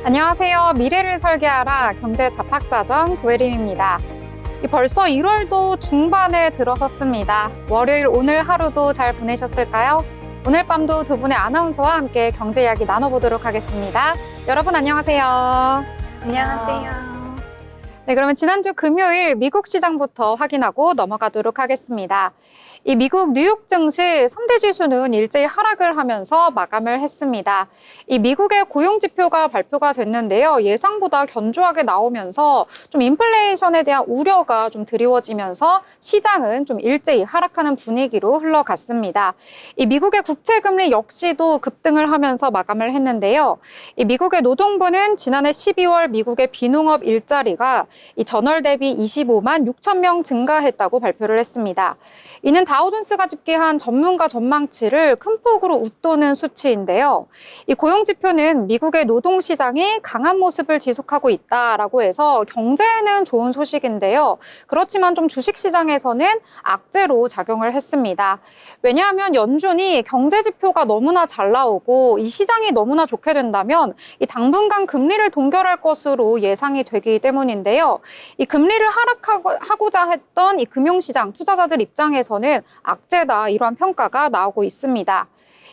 안녕하세요. 미래를 설계하라 경제잡학사전 고혜림입니다. 벌써 1월도 중반에 들어섰습니다. 월요일 오늘 하루도 잘 보내셨을까요? 오늘 밤도 두 분의 아나운서와 함께 경제 이야기 나눠보도록 하겠습니다. 여러분 안녕하세요. 안녕하세요. 네, 그러면 지난주 금요일 미국 시장부터 확인하고 넘어가도록 하겠습니다. 이 미국 뉴욕 증시 3대 지수는 일제히 하락을 하면서 마감을 했습니다. 이 미국의 고용 지표가 발표가 됐는데요. 예상보다 견조하게 나오면서 좀 인플레이션에 대한 우려가 좀 드리워지면서 시장은 좀 일제히 하락하는 분위기로 흘러갔습니다. 이 미국의 국채 금리 역시도 급등을 하면서 마감을 했는데요. 이 미국의 노동부는 지난해 12월 미국의 비농업 일자리가 이 전월 대비 25만 6천 명 증가했다고 발표를 했습니다. 이는 다우존스가 집계한 전문가 전망치를 큰 폭으로 웃도는 수치인데요. 이 고용지표는 미국의 노동시장이 강한 모습을 지속하고 있다라고 해서 경제에는 좋은 소식인데요. 그렇지만 좀 주식시장에서는 악재로 작용을 했습니다. 왜냐하면 연준이 경제지표가 너무나 잘 나오고 이 시장이 너무나 좋게 된다면 이 당분간 금리를 동결할 것으로 예상이 되기 때문인데요. 이 금리를 하락하고자 했던 이 금융시장 투자자들 입장에서는 악재다 이러한 평가가 나오고 있습니다.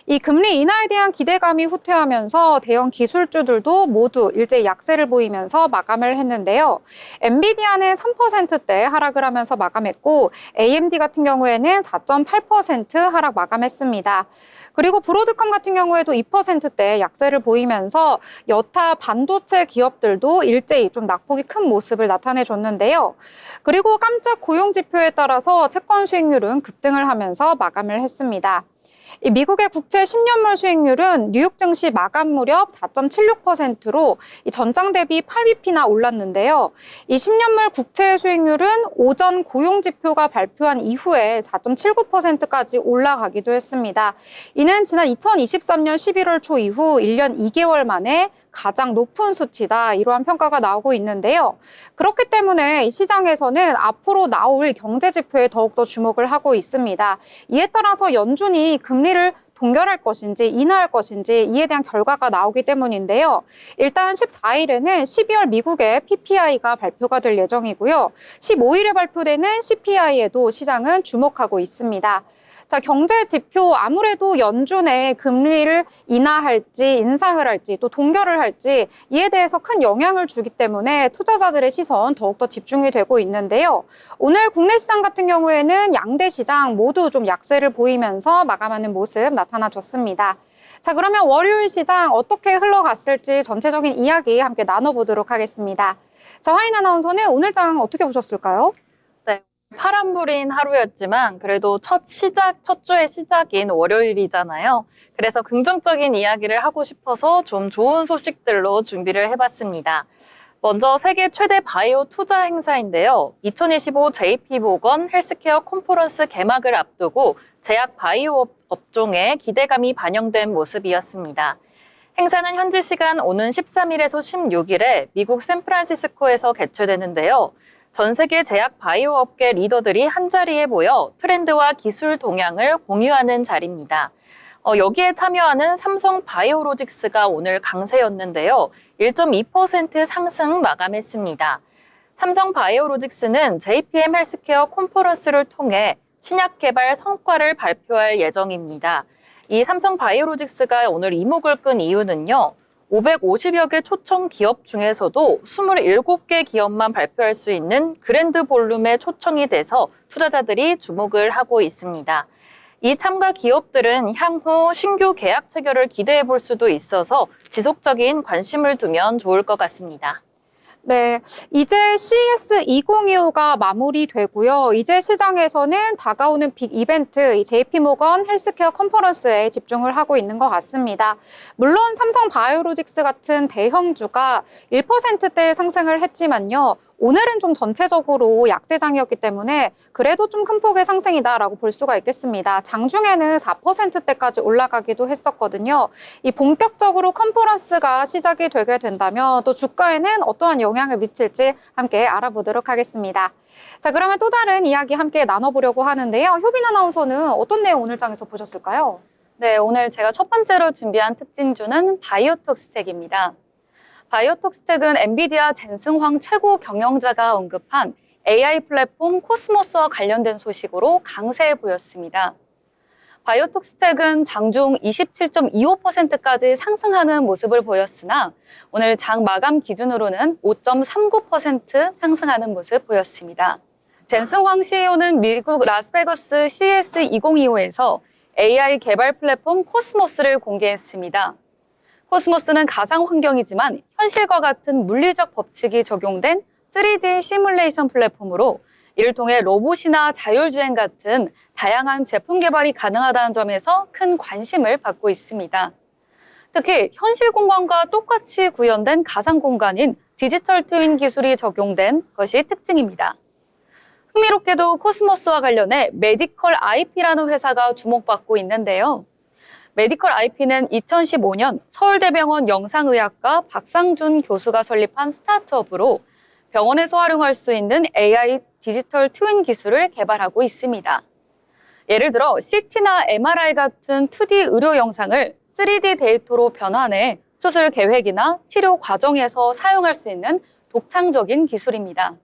이 금리 인하에 대한 기대감이 후퇴하면서 대형 기술주들도 모두 일제히 약세를 보이면서 마감을 했는데요. 엔비디아는 3%대 하락을 하면서 마감했고 AMD 같은 경우에는 4.8% 하락 마감했습니다. 그리고 브로드컴 같은 경우에도 2%대 약세를 보이면서 여타 반도체 기업들도 일제히 좀 낙폭이 큰 모습을 나타내줬는데요. 그리고 깜짝 고용 지표에 따라서 채권 수익률은 급등을 하면서 마감을 했습니다. 이 미국의 국채 10년물 수익률은 뉴욕 증시 마감 무렵 4.76%로 이 전장 대비 8bp나 올랐는데요. 이 10년물 국채 수익률은 오전 고용지표가 발표한 이후에 4.79%까지 올라가기도 했습니다. 이는 지난 2023년 11월 초 이후 1년 2개월 만에 가장 높은 수치다 이러한 평가가 나오고 있는데요. 그렇기 때문에 시장에서는 앞으로 나올 경제지표에 더욱더 주목을 하고 있습니다. 이에 따라서 연준이 금리를 동결할 것인지 인하할 것인지 이에 대한 결과가 나오기 때문인데요. 일단 14일에는 12월 미국의 PPI가 발표가 될 예정이고요. 15일에 발표되는 CPI에도 시장은 주목하고 있습니다. 자, 경제 지표 아무래도 연준의 금리를 인하할지 인상을 할지 또 동결을 할지 이에 대해서 큰 영향을 주기 때문에 투자자들의 시선 더욱더 집중이 되고 있는데요. 오늘 국내 시장 같은 경우에는 양대 시장 모두 좀 약세를 보이면서 마감하는 모습 나타나줬습니다. 자, 그러면 월요일 시장 어떻게 흘러갔을지 전체적인 이야기 함께 나눠보도록 하겠습니다. 자, 화인 아나운서는 오늘 장 어떻게 보셨을까요? 파란불인 하루였지만 그래도 첫 주의 시작인 월요일이잖아요. 그래서 긍정적인 이야기를 하고 싶어서 좀 좋은 소식들로 준비를 해봤습니다. 먼저 세계 최대 바이오 투자 행사인데요. 2025 JP모건 헬스케어 컨퍼런스 개막을 앞두고 제약 바이오 업종에 기대감이 반영된 모습이었습니다. 행사는 현지 시간 오는 13일에서 16일에 미국 샌프란시스코에서 개최되는데요. 전 세계 제약 바이오 업계 리더들이 한자리에 모여 트렌드와 기술 동향을 공유하는 자리입니다. 여기에 참여하는 삼성 바이오로직스가 오늘 강세였는데요. 1.2% 상승 마감했습니다. 삼성 바이오로직스는 JPM 헬스케어 컨퍼런스를 통해 신약 개발 성과를 발표할 예정입니다. 이 삼성 바이오로직스가 오늘 이목을 끈 이유는요. 550여 개 초청 기업 중에서도 27개 기업만 발표할 수 있는 그랜드 볼룸에 초청이 돼서 투자자들이 주목을 하고 있습니다. 이 참가 기업들은 향후 신규 계약 체결을 기대해 볼 수도 있어서 지속적인 관심을 두면 좋을 것 같습니다. 네, 이제 CES 2025가 마무리되고요. 이제 시장에서는 다가오는 빅 이벤트, 이 JP모건 헬스케어 컨퍼런스에 집중을 하고 있는 것 같습니다. 물론 삼성 바이오로직스 같은 대형주가 1%대 상승을 했지만요. 오늘은 좀 전체적으로 약세장이었기 때문에 그래도 좀 큰 폭의 상승이다라고 볼 수가 있겠습니다. 장중에는 4%대까지 올라가기도 했었거든요. 이 본격적으로 컨퍼런스가 시작이 되게 된다면 또 주가에는 어떠한 영향을 미칠지 함께 알아보도록 하겠습니다. 자, 그러면 또 다른 이야기 함께 나눠보려고 하는데요. 효빈 아나운서는 어떤 내용 오늘 장에서 보셨을까요? 네, 오늘 제가 첫 번째로 준비한 특징주는 바이오톡 스택입니다. 바이오톡스텍은 엔비디아 젠슨황 최고 경영자가 언급한 AI 플랫폼 코스모스와 관련된 소식으로 강세 보였습니다. 바이오톡스텍은 장중 27.25%까지 상승하는 모습을 보였으나 오늘 장 마감 기준으로는 5.39% 상승하는 모습 보였습니다. 젠슨황 CEO는 미국 라스베거스 CES 2025에서 AI 개발 플랫폼 코스모스를 공개했습니다. 코스모스는 가상 환경이지만 현실과 같은 물리적 법칙이 적용된 3D 시뮬레이션 플랫폼으로 이를 통해 로봇이나 자율주행 같은 다양한 제품 개발이 가능하다는 점에서 큰 관심을 받고 있습니다. 특히 현실 공간과 똑같이 구현된 가상 공간인 디지털 트윈 기술이 적용된 것이 특징입니다. 흥미롭게도 코스모스와 관련해 메디컬 IP라는 회사가 주목받고 있는데요. 메디컬 IP는 2015년 서울대병원 영상의학과 박상준 교수가 설립한 스타트업으로 병원에서 활용할 수 있는 AI 디지털 트윈 기술을 개발하고 있습니다. 예를 들어 CT나 MRI 같은 2D 의료 영상을 3D 데이터로 변환해 수술 계획이나 치료 과정에서 사용할 수 있는 독창적인 기술입니다.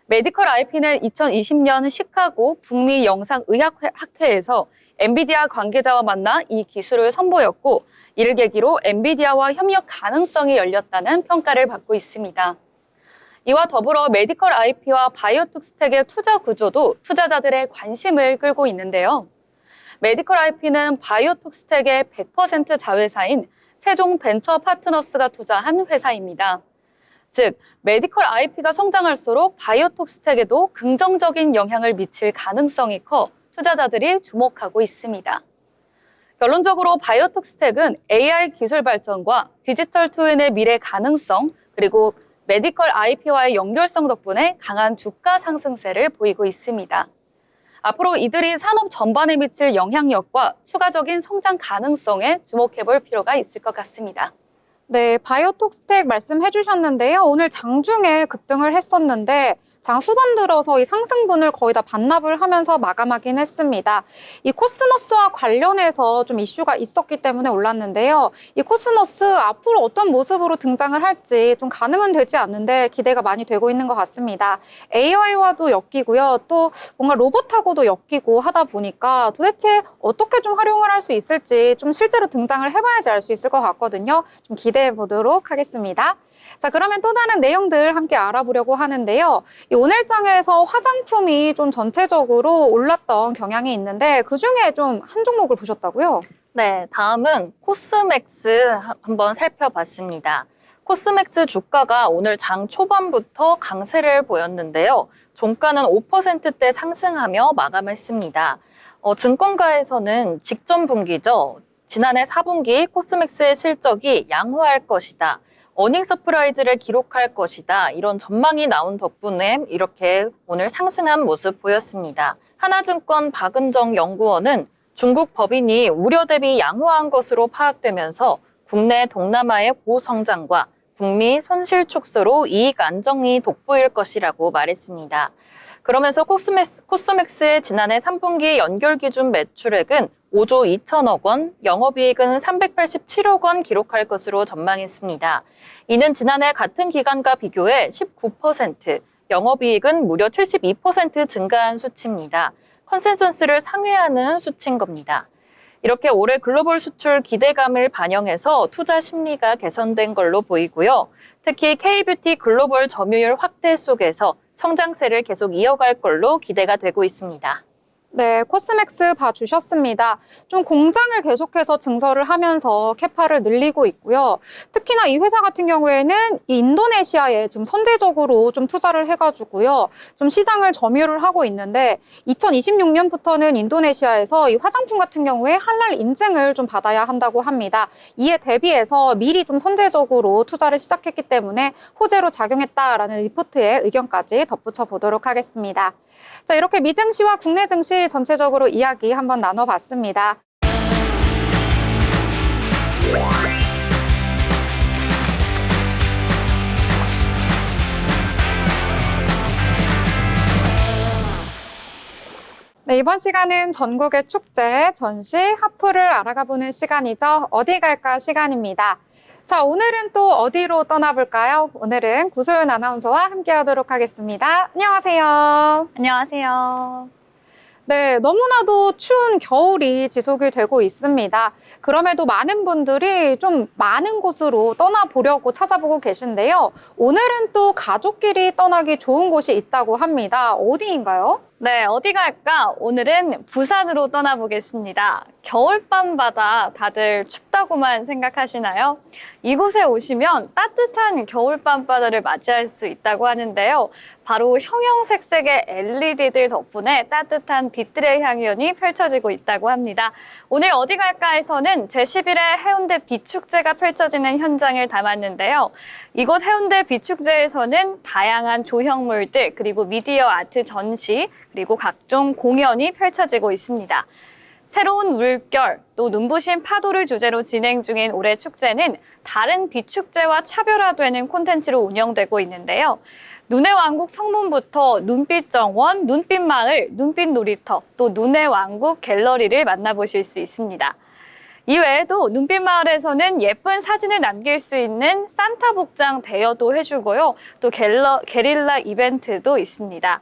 메디컬 IP는 2020년 시카고 북미 영상의학학회에서 엔비디아 관계자와 만나 이 기술을 선보였고 이를 계기로 엔비디아와 협력 가능성이 열렸다는 평가를 받고 있습니다. 이와 더불어 메디컬 IP와 바이오톡스텍의 투자 구조도 투자자들의 관심을 끌고 있는데요. 메디컬 IP는 바이오톡스텍의 100% 자회사인 세종 벤처 파트너스가 투자한 회사입니다. 즉, 메디컬 IP가 성장할수록 바이오톡스텍에도 긍정적인 영향을 미칠 가능성이 커 투자자들이 주목하고 있습니다. 결론적으로 바이오톡스텍은 AI 기술 발전과 디지털 트윈의 미래 가능성, 그리고 메디컬 IP와의 연결성 덕분에 강한 주가 상승세를 보이고 있습니다. 앞으로 이들이 산업 전반에 미칠 영향력과 추가적인 성장 가능성에 주목해 볼 필요가 있을 것 같습니다. 네, 바이오톡스텍 말씀해 주셨는데요. 오늘 장중에 급등을 했었는데 장 후반 들어서 이 상승분을 거의 다 반납을 하면서 마감하긴 했습니다. 이 코스모스와 관련해서 좀 이슈가 있었기 때문에 올랐는데요. 이 코스모스 앞으로 어떤 모습으로 등장을 할지 좀 가늠은 되지 않는데 기대가 많이 되고 있는 것 같습니다. AI와도 엮이고요. 또 뭔가 로봇하고도 엮이고 하다 보니까 도대체 어떻게 좀 활용을 할 수 있을지 좀 실제로 등장을 해봐야지 알 수 있을 것 같거든요. 좀 기대해 보도록 하겠습니다. 자, 그러면 또 다른 내용들 함께 알아보려고 하는데요. 이 오늘장에서 화장품이 좀 전체적으로 올랐던 경향이 있는데 그중에 좀 한 종목을 보셨다고요? 네, 다음은 코스맥스 한번 살펴봤습니다. 코스맥스 주가가 오늘 장 초반부터 강세를 보였는데요. 종가는 5%대 상승하며 마감했습니다. 증권가에서는 직전 분기죠. 지난해 4분기 코스맥스의 실적이 양호할 것이다. 어닝 서프라이즈를 기록할 것이다. 이런 전망이 나온 덕분에 이렇게 오늘 상승한 모습 보였습니다. 하나증권 박은정 연구원은 중국 법인이 우려 대비 양호한 것으로 파악되면서 국내 동남아의 고성장과 북미 손실 축소로 이익 안정이 돋보일 것이라고 말했습니다. 그러면서 코스맥스의 지난해 3분기 연결 기준 매출액은 5조 2천억 원, 영업이익은 387억 원 기록할 것으로 전망했습니다. 이는 지난해 같은 기간과 비교해 19%, 영업이익은 무려 72% 증가한 수치입니다. 컨센서스를 상회하는 수치인 겁니다. 이렇게 올해 글로벌 수출 기대감을 반영해서 투자 심리가 개선된 걸로 보이고요. 특히 K뷰티 글로벌 점유율 확대 속에서 성장세를 계속 이어갈 걸로 기대가 되고 있습니다. 네, 코스맥스 봐주셨습니다. 좀 공장을 계속해서 증설을 하면서 캐파를 늘리고 있고요. 특히나 이 회사 같은 경우에는 이 인도네시아에 지금 선제적으로 좀 투자를 해가지고요. 좀 시장을 점유를 하고 있는데 2026년부터는 인도네시아에서 이 화장품 같은 경우에 할랄 인증을 좀 받아야 한다고 합니다. 이에 대비해서 미리 좀 선제적으로 투자를 시작했기 때문에 호재로 작용했다라는 리포트의 의견까지 덧붙여 보도록 하겠습니다. 자, 이렇게 미 증시와 국내 증시 전체적으로 이야기 한번 나눠봤습니다. 네, 이번 시간은 전국의 축제, 전시, 하프를 알아가보는 시간이죠. 어디 갈까 시간입니다. 자, 오늘은 또 어디로 떠나볼까요? 오늘은 구소연 아나운서와 함께하도록 하겠습니다. 안녕하세요. 안녕하세요. 네, 너무나도 추운 겨울이 지속이 되고 있습니다. 그럼에도 많은 분들이 좀 많은 곳으로 떠나보려고 찾아보고 계신데요. 오늘은 또 가족끼리 떠나기 좋은 곳이 있다고 합니다. 어디인가요? 네, 어디 갈까? 오늘은 부산으로 떠나보겠습니다. 겨울밤바다 다들 춥다고만 생각하시나요? 이곳에 오시면 따뜻한 겨울밤바다를 맞이할 수 있다고 하는데요. 바로 형형색색의 LED들 덕분에 따뜻한 빛들의 향연이 펼쳐지고 있다고 합니다. 오늘 어디 갈까에서는 제11회 해운대 비축제가 펼쳐지는 현장을 담았는데요. 이곳 해운대 비축제에서는 다양한 조형물들, 그리고 미디어 아트 전시, 그리고 각종 공연이 펼쳐지고 있습니다. 새로운 물결, 또 눈부신 파도를 주제로 진행 중인 올해 축제는 다른 비축제와 차별화되는 콘텐츠로 운영되고 있는데요. 눈의 왕국 성문부터 눈빛 정원, 눈빛 마을, 눈빛 놀이터, 또 눈의 왕국 갤러리를 만나보실 수 있습니다. 이외에도 눈빛 마을에서는 예쁜 사진을 남길 수 있는 산타 복장 대여도 해주고요. 또 게릴라 이벤트도 있습니다.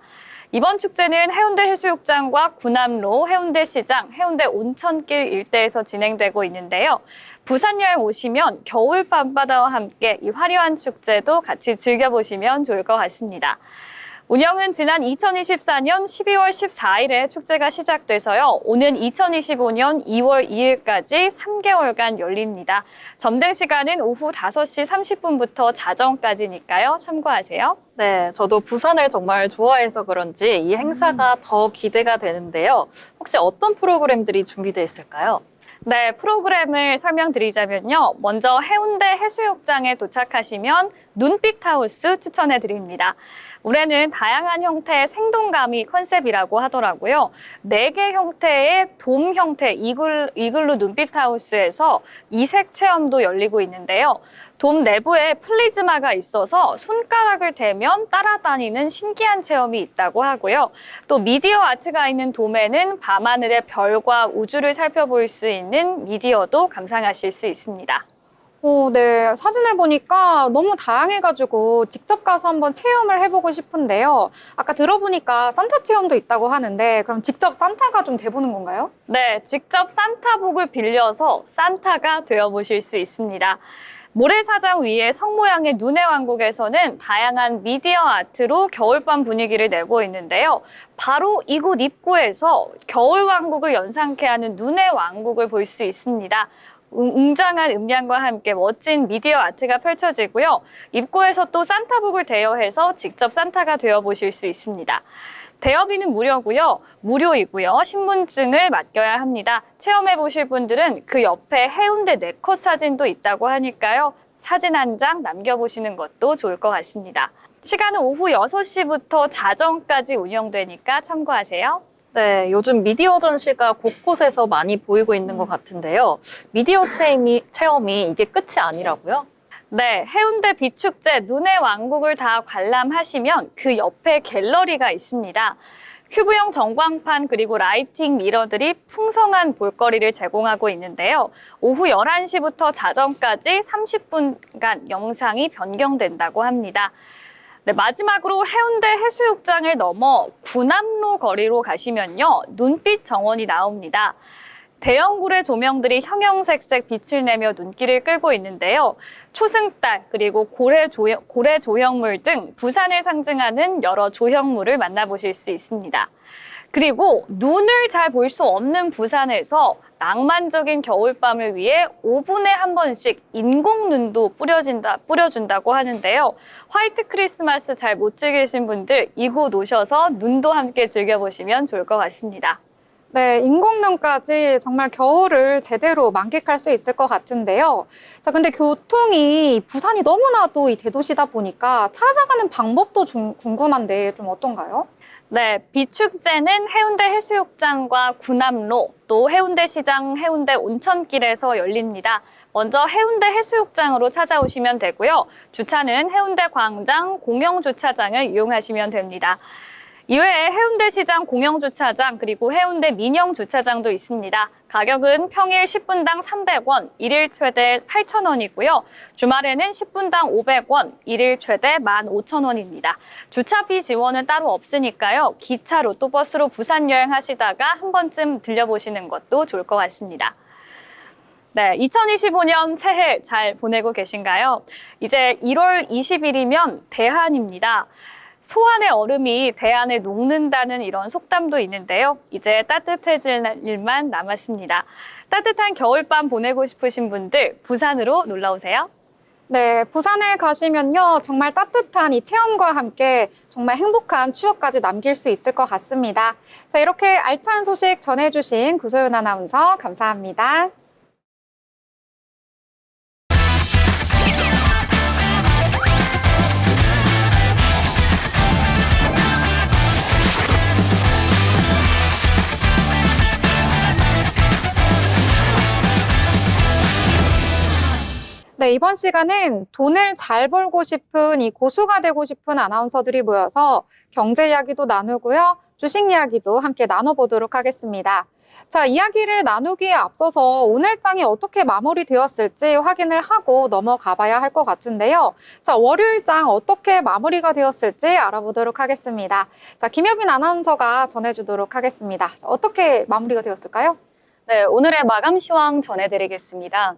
이번 축제는 해운대 해수욕장과 구남로, 해운대시장, 해운대 온천길 일대에서 진행되고 있는데요. 부산 여행 오시면 겨울 밤바다와 함께 이 화려한 축제도 같이 즐겨보시면 좋을 것 같습니다. 운영은 지난 2024년 12월 14일에 축제가 시작돼서요. 오는 2025년 2월 2일까지 3개월간 열립니다. 점등 시간은 오후 5시 30분부터 자정까지니까요. 참고하세요. 네, 저도 부산을 정말 좋아해서 그런지 이 행사가 더 기대가 되는데요. 혹시 어떤 프로그램들이 준비되어 있을까요? 네, 프로그램을 설명드리자면요. 먼저 해운대 해수욕장에 도착하시면 눈빛 하우스 추천해 드립니다. 올해는 다양한 형태의 생동감이 컨셉이라고 하더라고요. 4개 형태의 돔 형태 이글루 눈빛 하우스에서 이색 체험도 열리고 있는데요. 돔 내부에 플리즈마가 있어서 손가락을 대면 따라다니는 신기한 체험이 있다고 하고요. 또 미디어 아트가 있는 돔에는 밤하늘의 별과 우주를 살펴볼 수 있는 미디어도 감상하실 수 있습니다. 네. 사진을 보니까 너무 다양해가지고 직접 가서 한번 체험을 해보고 싶은데요. 아까 들어보니까 산타 체험도 있다고 하는데 그럼 직접 산타가 좀 돼보는 건가요? 네, 직접 산타복을 빌려서 산타가 되어보실 수 있습니다. 모래사장 위에 성 모양의 눈의 왕국에서는 다양한 미디어 아트로 겨울밤 분위기를 내고 있는데요. 바로 이곳 입구에서 겨울 왕국을 연상케 하는 눈의 왕국을 볼 수 있습니다. 웅장한 음량과 함께 멋진 미디어 아트가 펼쳐지고요. 입구에서 또 산타복을 대여해서 직접 산타가 되어보실 수 있습니다. 대여비는 무료이고요. 신분증을 맡겨야 합니다. 체험해보실 분들은 그 옆에 해운대 네컷 사진도 있다고 하니까요. 사진 한 장 남겨보시는 것도 좋을 것 같습니다. 시간은 오후 6시부터 자정까지 운영되니까 참고하세요. 네, 요즘 미디어 전시가 곳곳에서 많이 보이고 있는 것 같은데요. 미디어 체험이 이게 끝이 아니라고요? 네, 해운대 비축제 눈의 왕국을 다 관람하시면 그 옆에 갤러리가 있습니다. 큐브형 전광판 그리고 라이팅 미러들이 풍성한 볼거리를 제공하고 있는데요. 오후 11시부터 자정까지 30분간 영상이 변경된다고 합니다. 네, 마지막으로 해운대 해수욕장을 넘어 구남로 거리로 가시면요. 눈빛 정원이 나옵니다. 대형 고래 조명들이 형형색색 빛을 내며 눈길을 끌고 있는데요. 초승달 그리고 고래 조형물 등 부산을 상징하는 여러 조형물을 만나보실 수 있습니다. 그리고 눈을 잘 볼 수 없는 부산에서 낭만적인 겨울밤을 위해 5분에 한 번씩 인공눈도 뿌려준다고 하는데요. 화이트 크리스마스 잘 못 즐기신 분들 이곳 오셔서 눈도 함께 즐겨보시면 좋을 것 같습니다. 네, 인공눈까지 정말 겨울을 제대로 만끽할 수 있을 것 같은데요. 자, 근데 교통이 부산이 너무나도 이 대도시다 보니까 찾아가는 방법도 궁금한데 좀 어떤가요? 네, 비축제는 해운대 해수욕장과 구남로, 또 해운대시장, 해운대 온천길에서 열립니다. 먼저 해운대 해수욕장으로 찾아오시면 되고요. 주차는 해운대 광장 공영주차장을 이용하시면 됩니다. 이외에 해운대 시장 공영주차장 그리고 해운대 민영주차장도 있습니다. 가격은 평일 10분당 300원, 일일 최대 8,000원이고요. 주말에는 10분당 500원, 일일 최대 15,000원입니다. 주차비 지원은 따로 없으니까요. 기차로 또 버스로 부산 여행하시다가 한 번쯤 들려보시는 것도 좋을 것 같습니다. 네, 2025년 새해 잘 보내고 계신가요? 이제 1월 20일이면 대한입니다. 소환의 얼음이 대안에 녹는다는 이런 속담도 있는데요. 이제 따뜻해질 일만 남았습니다. 따뜻한 겨울밤 보내고 싶으신 분들 부산으로 놀러 오세요. 네, 부산에 가시면요. 정말 따뜻한 이 체험과 함께 정말 행복한 추억까지 남길 수 있을 것 같습니다. 자, 이렇게 알찬 소식 전해주신 구소연 아나운서 감사합니다. 네, 이번 시간은 돈을 잘 벌고 싶은 이 고수가 되고 싶은 아나운서들이 모여서 경제 이야기도 나누고요. 주식 이야기도 함께 나눠보도록 하겠습니다. 자, 이야기를 나누기에 앞서서 오늘 장이 어떻게 마무리되었을지 확인을 하고 넘어가 봐야 할 것 같은데요. 자, 월요일 장 어떻게 마무리가 되었을지 알아보도록 하겠습니다. 자, 김여빈 아나운서가 전해주도록 하겠습니다. 자, 어떻게 마무리가 되었을까요? 네, 오늘의 마감 시황 전해드리겠습니다.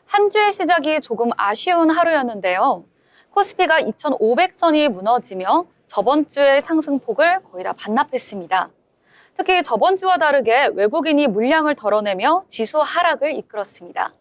한 주의 시작이 조금 아쉬운 하루였는데요. 코스피가 2,500선이 무너지며 저번 주의 상승폭을 거의 다 반납했습니다. 특히 저번 주와 다르게 외국인이 물량을 덜어내며 지수 하락을 이끌었습니다.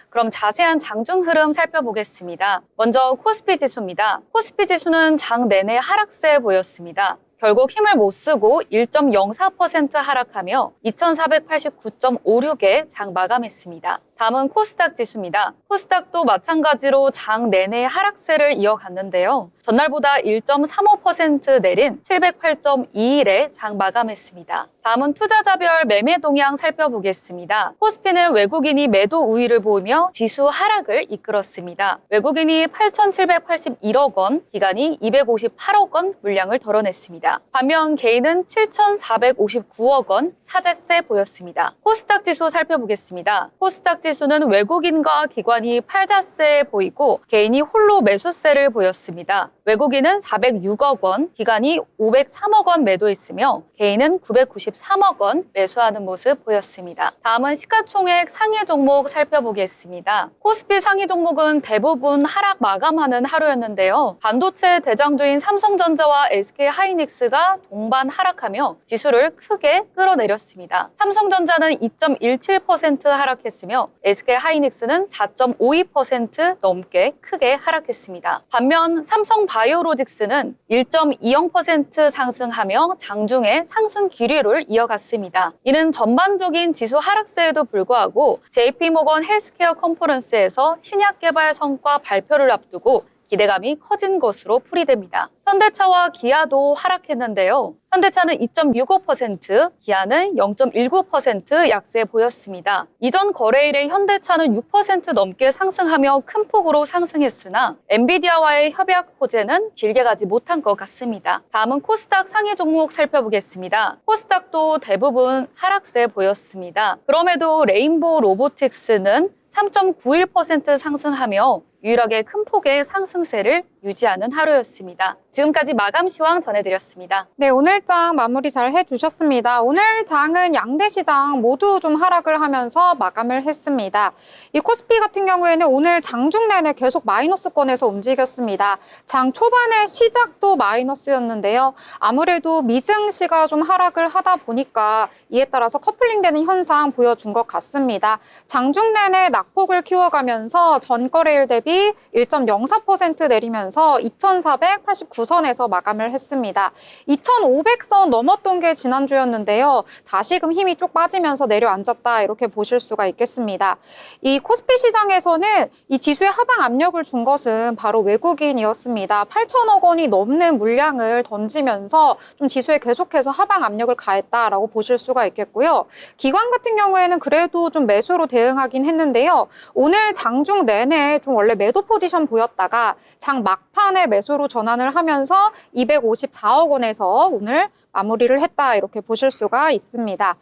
그럼 자세한 장중 흐름 살펴보겠습니다. 먼저 코스피 지수입니다. 코스피 지수는 장 내내 하락세 보였습니다. 결국 힘을 못 쓰고 1.04% 하락하며 2,489.56에 장 마감했습니다. 다음은 코스닥 지수입니다. 코스닥도 마찬가지로 장 내내 하락세를 이어갔는데요. 전날보다 1.35% 내린 708.21에 장 마감했습니다. 다음은 투자자별 매매 동향 살펴보겠습니다. 코스피는 외국인이 매도 우위를 보이며 지수 하락을 이끌었습니다. 외국인이 8,781억 원, 기관이 258억 원 물량을 덜어냈습니다. 반면 개인은 7,459억 원 사재세 보였습니다. 코스닥 지수 살펴보겠습니다. 코스닥 지수는 외국인과 기관이 팔자세 보이고 개인이 홀로 매수세를 보였습니다. 외국인은 406억 원, 기관이 503억 원 매도했으며 개인은 993억 원 매수하는 모습 보였습니다. 다음은 시가총액 상위 종목 살펴보겠습니다. 코스피 상위 종목은 대부분 하락 마감하는 하루였는데요. 반도체 대장주인 삼성전자와 SK하이닉스가 동반 하락하며 지수를 크게 끌어내렸습니다. 삼성전자는 2.17% 하락했으며 SK하이닉스는 4.52% 넘게 크게 하락했습니다. 반면 삼성바이오로직스는 1.20% 상승하며 장중에 상승 기류를 이어갔습니다. 이는 전반적인 지수 하락세에도 불구하고 JP모건 헬스케어 컨퍼런스에서 신약 개발 성과 발표를 앞두고 기대감이 커진 것으로 풀이됩니다. 현대차와 기아도 하락했는데요. 현대차는 2.65%, 기아는 0.19% 약세 보였습니다. 이전 거래일에 현대차는 6% 넘게 상승하며 큰 폭으로 상승했으나 엔비디아와의 협약 호재는 길게 가지 못한 것 같습니다. 다음은 코스닥 상위 종목 살펴보겠습니다. 코스닥도 대부분 하락세 보였습니다. 그럼에도 레인보우 로보틱스는 3.91% 상승하며 유일하게 큰 폭의 상승세를 유지하는 하루였습니다. 지금까지 마감 시황 전해드렸습니다. 네, 오늘 장 마무리 잘 해주셨습니다. 오늘 장은 양대 시장 모두 좀 하락을 하면서 마감을 했습니다. 이 코스피 같은 경우에는 오늘 장중 내내 계속 마이너스권에서 움직였습니다. 장 초반의 시작도 마이너스였는데요. 아무래도 미증시가 좀 하락을 하다 보니까 이에 따라서 커플링되는 현상 보여준 것 같습니다. 장중 내내 낙폭을 키워가면서 전거래일 대비 1.04% 내리면서 2,489선에서 마감을 했습니다. 2,500선 넘었던 게 지난주였는데요. 다시금 힘이 쭉 빠지면서 내려앉았다 이렇게 보실 수가 있겠습니다. 이 코스피 시장에서는 이 지수의 하방 압력을 준 것은 바로 외국인이었습니다. 8천억 원이 넘는 물량을 던지면서 좀 지수에 계속해서 하방 압력을 가했다라고 보실 수가 있겠고요. 기관 같은 경우에는 그래도 좀 매수로 대응하긴 했는데요. 오늘 장중 내내 좀 원래 원래 매도 포지션 보였다가 장 막판에 매수로 전환을 하면서 254억 원에서 오늘 마무리를 했다 이렇게 보실 수가 있습니다.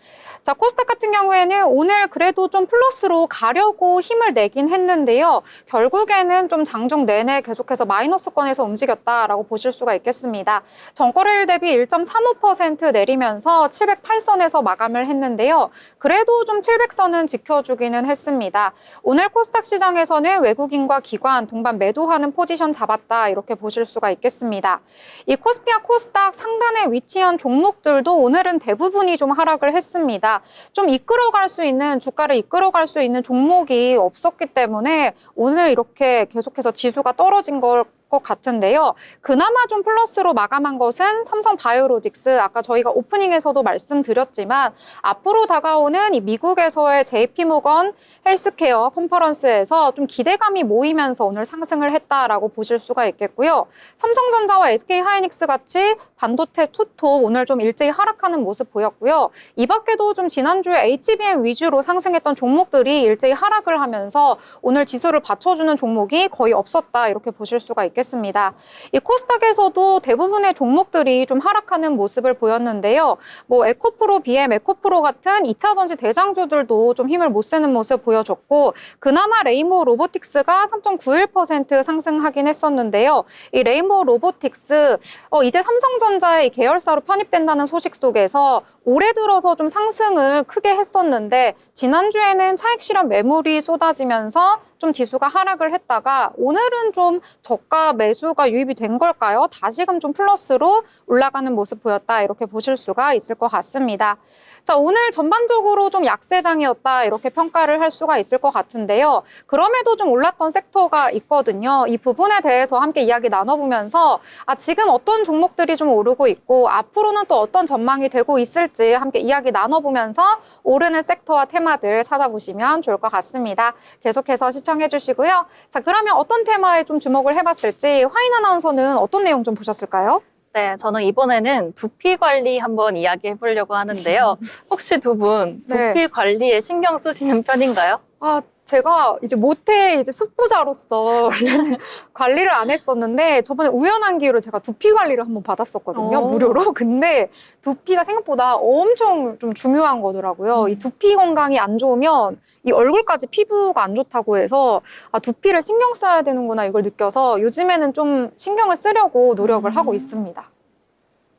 자, 코스닥 같은 경우에는 오늘 그래도 좀 플러스로 가려고 힘을 내긴 했는데요. 결국에는 좀 장중 내내 계속해서 마이너스권에서 움직였다라고 보실 수가 있겠습니다. 전거래일 대비 1.35% 내리면서 708선에서 마감을 했는데요. 그래도 좀 700선은 지켜주기는 했습니다. 오늘 코스닥 시장에서는 외국인과 기관 동반 매도하는 포지션 잡았다 이렇게 보실 수가 있겠습니다. 이 코스피와 코스닥 상단에 위치한 종목들도 오늘은 대부분이 좀 하락을 했습니다. 좀 이끌어갈 수 있는 주가를 이끌어갈 수 있는 종목이 없었기 때문에 오늘 이렇게 계속해서 지수가 떨어진 것 같은데요. 그나마 좀 플러스로 마감한 것은 삼성바이오로직스, 아까 저희가 오프닝에서도 말씀드렸지만 앞으로 다가오는 이 미국에서의 JP모건 헬스케어 컨퍼런스에서 좀 기대감이 모이면서 오늘 상승을 했다라고 보실 수가 있겠고요. 삼성전자와 SK하이닉스 같이 반도체 투톱 오늘 좀 일제히 하락하는 모습 보였고요. 이 밖에도 좀 지난주에 HBM 위주로 상승했던 종목들이 일제히 하락을 하면서 오늘 지수를 받쳐주는 종목이 거의 없었다 이렇게 보실 수가 있겠습니다. 이 코스닥에서도 대부분의 종목들이 좀 하락하는 모습을 보였는데요. 뭐 에코프로, BM, 에코프로 같은 2차 전지 대장주들도 좀 힘을 못 쓰는 모습 보여줬고 그나마 레인보우 로보틱스가 3.91% 상승하긴 했었는데요. 이 레인보우 로보틱스 이제 삼성전자의 계열사로 편입된다는 소식 속에서 올해 들어서 좀 상승을 크게 했었는데 지난주에는 차익 실현 매물이 쏟아지면서 좀 지수가 하락을 했다가 오늘은 좀 저가 매수가 유입이 된 걸까요? 다시금 좀 플러스로 올라가는 모습 보였다 이렇게 보실 수가 있을 것 같습니다. 자, 오늘 전반적으로 좀 약세장이었다 이렇게 평가를 할 수가 있을 것 같은데요. 그럼에도 좀 올랐던 섹터가 있거든요. 이 부분에 대해서 함께 이야기 나눠보면서 지금 어떤 종목들이 좀 오르고 있고 앞으로는 또 어떤 전망이 되고 있을지 함께 이야기 나눠보면서 오르는 섹터와 테마들 찾아보시면 좋을 것 같습니다. 계속해서 시청해 주시고요. 자, 그러면 어떤 테마에 좀 주목을 해봤을지 화인 아나운서는 어떤 내용 좀 보셨을까요? 네, 저는 이번에는 두피 관리 한번 이야기해 보려고 하는데요. 혹시 두 분 네. 두피 관리에 신경 쓰시는 편인가요? 제가 이제 모태 숙보자로서 원래는 관리를 안 했었는데 저번에 우연한 기회로 제가 두피 관리를 한번 받았었거든요. 무료로. 근데 두피가 생각보다 엄청 좀 중요한 거더라고요. 이 두피 건강이 안 좋으면 이 얼굴까지 피부가 안 좋다고 해서 두피를 신경 써야 되는구나 이걸 느껴서 요즘에는 좀 신경을 쓰려고 노력을 하고 있습니다.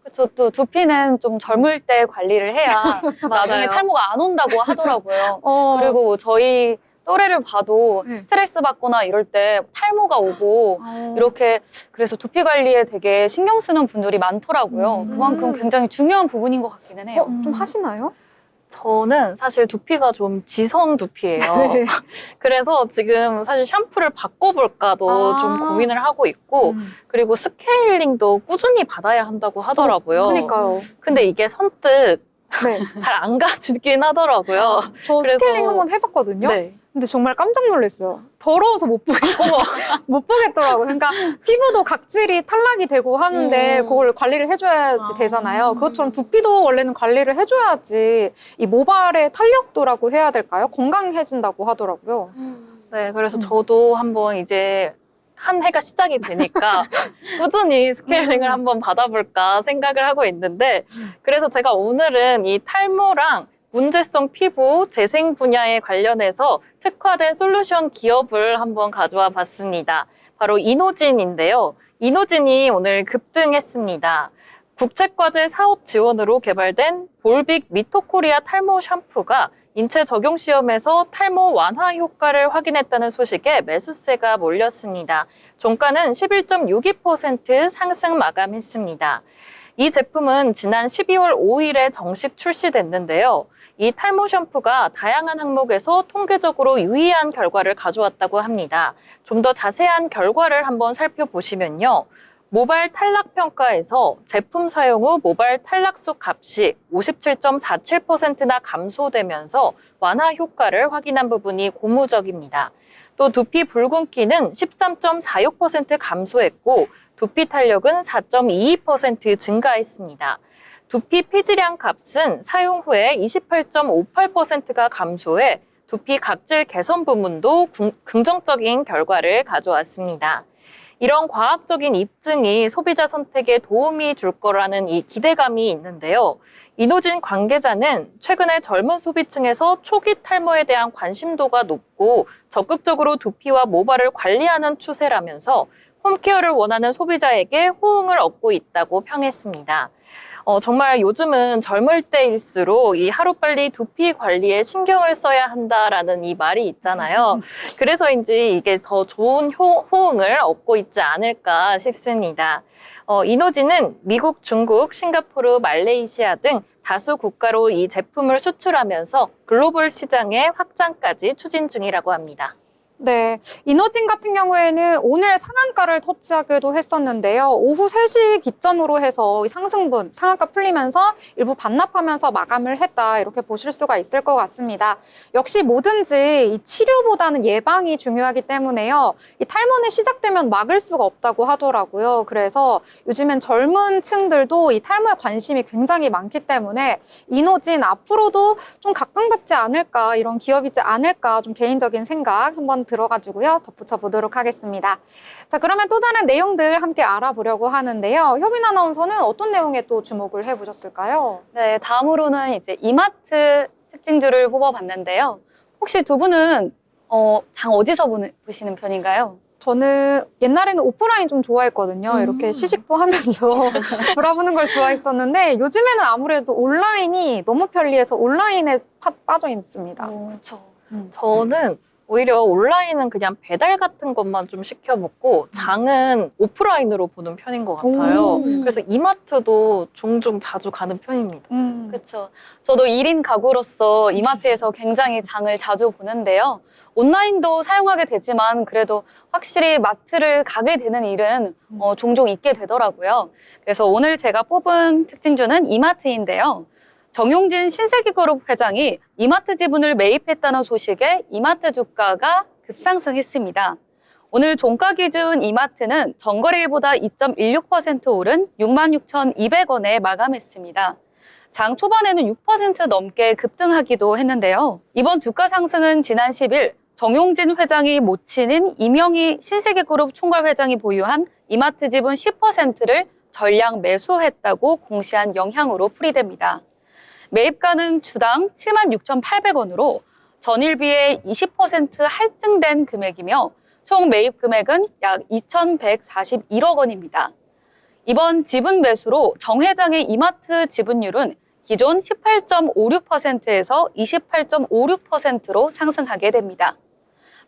그렇죠. 또 두피는 좀 젊을 때 관리를 해야 나중에 맞아요. 탈모가 안 온다고 하더라고요. 어, 그리고 저희 또래를 봐도 네. 스트레스 받거나 이럴 때 탈모가 오고 이렇게 그래서 두피 관리에 되게 신경 쓰는 분들이 많더라고요. 그만큼 굉장히 중요한 부분인 것 같기는 해요. 좀 하시나요? 저는 사실 두피가 좀 지성 두피예요. 네. 그래서 지금 사실 샴푸를 바꿔볼까도 아. 좀 고민을 하고 있고 그리고 스케일링도 꾸준히 받아야 한다고 하더라고요. 그러니까요. 근데 이게 선뜻 네. 잘 안 가지긴 하더라고요. 저 그래서- 스케일링 한번 해봤거든요. 네. 근데 정말 깜짝 놀랐어요. 더러워서 못 못 보겠더라고요. 그러니까 피부도 각질이 탈락이 되고 하는데 그걸 관리를 해줘야지 되잖아요. 그것처럼 두피도 원래는 관리를 해줘야지 이 모발의 탄력도라고 해야 될까요? 건강해진다고 하더라고요. 네, 그래서 저도 한번 이제 한 해가 시작이 되니까 꾸준히 스케일링을 한번 받아볼까 생각을 하고 있는데 그래서 제가 오늘은 이 탈모랑 문제성 피부 재생 분야에 관련해서 특화된 솔루션 기업을 한번 가져와 봤습니다. 바로 이노진인데요. 이노진이 오늘 급등했습니다. 국책과제 사업 지원으로 개발된 볼빅 미토코리아 탈모 샴푸가 인체 적용 시험에서 탈모 완화 효과를 확인했다는 소식에 매수세가 몰렸습니다. 종가는 11.62% 상승 마감했습니다. 이 제품은 지난 12월 5일에 정식 출시됐는데요. 이 탈모 샴푸가 다양한 항목에서 통계적으로 유의한 결과를 가져왔다고 합니다. 좀 더 자세한 결과를 한번 살펴보시면요. 모발 탈락 평가에서 제품 사용 후 모발 탈락수 값이 57.47%나 감소되면서 완화 효과를 확인한 부분이 고무적입니다. 또 두피 붉은기는 13.46% 감소했고 두피 탄력은 4.22% 증가했습니다. 두피 피지량 값은 사용 후에 28.58%가 감소해 두피 각질 개선 부문도 긍정적인 결과를 가져왔습니다. 이런 과학적인 입증이 소비자 선택에 도움이 줄 거라는 이 기대감이 있는데요. 이노진 관계자는 최근에 젊은 소비층에서 초기 탈모에 대한 관심도가 높고 적극적으로 두피와 모발을 관리하는 추세라면서 홈케어를 원하는 소비자에게 호응을 얻고 있다고 평했습니다. 정말 요즘은 젊을 때일수록 이 하루빨리 두피 관리에 신경을 써야 한다라는 이 말이 있잖아요. 그래서인지 이게 더 좋은 호응을 얻고 있지 않을까 싶습니다. 이노진은 미국, 중국, 싱가포르, 말레이시아 등 다수 국가로 이 제품을 수출하면서 글로벌 시장의 확장까지 추진 중이라고 합니다. 네, 이노진 같은 경우에는 오늘 상한가를 터치하기도 했었는데요. 오후 3시 기점으로 해서 상승분, 상한가 풀리면서 일부 반납하면서 마감을 했다, 이렇게 보실 수가 있을 것 같습니다. 역시 뭐든지 이 치료보다는 예방이 중요하기 때문에요. 이 탈모는 시작되면 막을 수가 없다고 하더라고요. 그래서 요즘엔 젊은 층들도 이 탈모에 관심이 굉장히 많기 때문에 이노진 앞으로도 좀 각광받지 않을까, 이런 기업이지 않을까, 좀 개인적인 생각 한번 들어가지고요. 덧붙여 보도록 하겠습니다. 자, 그러면 또 다른 내용들 함께 알아보려고 하는데요. 효빈 아나운서는 어떤 내용에 또 주목을 해보셨을까요? 네, 다음으로는 이제 이마트 특징들을 뽑아봤는데요. 혹시 두 분은 장 어디서 보시는 편인가요? 저는 옛날에는 오프라인 좀 좋아했거든요. 이렇게 시식도 하면서 돌아보는 걸 좋아했었는데 요즘에는 아무래도 온라인이 너무 편리해서 온라인에 빠져 있습니다. 그렇죠. 저는 오히려 온라인은 그냥 배달 같은 것만 좀 시켜 먹고 장은 오프라인으로 보는 편인 것 같아요. 오. 그래서 이마트도 종종 자주 가는 편입니다. 그렇죠. 저도 1인 가구로서 이마트에서 굉장히 장을 자주 보는데요. 온라인도 사용하게 되지만 그래도 확실히 마트를 가게 되는 일은 종종 있게 되더라고요. 그래서 오늘 제가 뽑은 특징주는 이마트인데요. 정용진 신세계그룹 회장이 이마트 지분을 매입했다는 소식에 이마트 주가가 급상승했습니다. 오늘 종가 기준 이마트는 전거래일보다 2.16% 오른 66,200원에 마감했습니다. 장 초반에는 6% 넘게 급등하기도 했는데요. 이번 주가 상승은 지난 10일 정용진 회장이 모친인 이명희 신세계그룹 총괄회장이 보유한 이마트 지분 10%를 전량 매수했다고 공시한 영향으로 풀이됩니다. 매입가는 주당 76,800원으로 전일 비해 20% 할증된 금액이며 총 매입 금액은 약 2,141억 원입니다. 이번 지분 매수로 정 회장의 이마트 지분율은 기존 18.56%에서 28.56%로 상승하게 됩니다.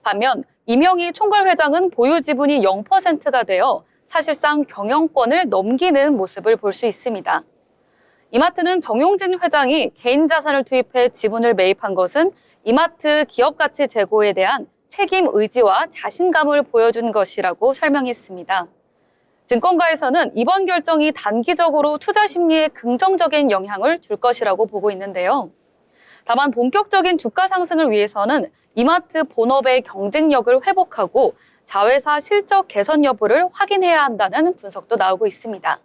반면 이명희 총괄회장은 보유 지분이 0%가 되어 사실상 경영권을 넘기는 모습을 볼 수 있습니다. 이마트는 정용진 회장이 개인 자산을 투입해 지분을 매입한 것은 이마트 기업 가치 제고에 대한 책임 의지와 자신감을 보여준 것이라고 설명했습니다. 증권가에서는 이번 결정이 단기적으로 투자 심리에 긍정적인 영향을 줄 것이라고 보고 있는데요. 다만 본격적인 주가 상승을 위해서는 이마트 본업의 경쟁력을 회복하고 자회사 실적 개선 여부를 확인해야 한다는 분석도 나오고 있습니다.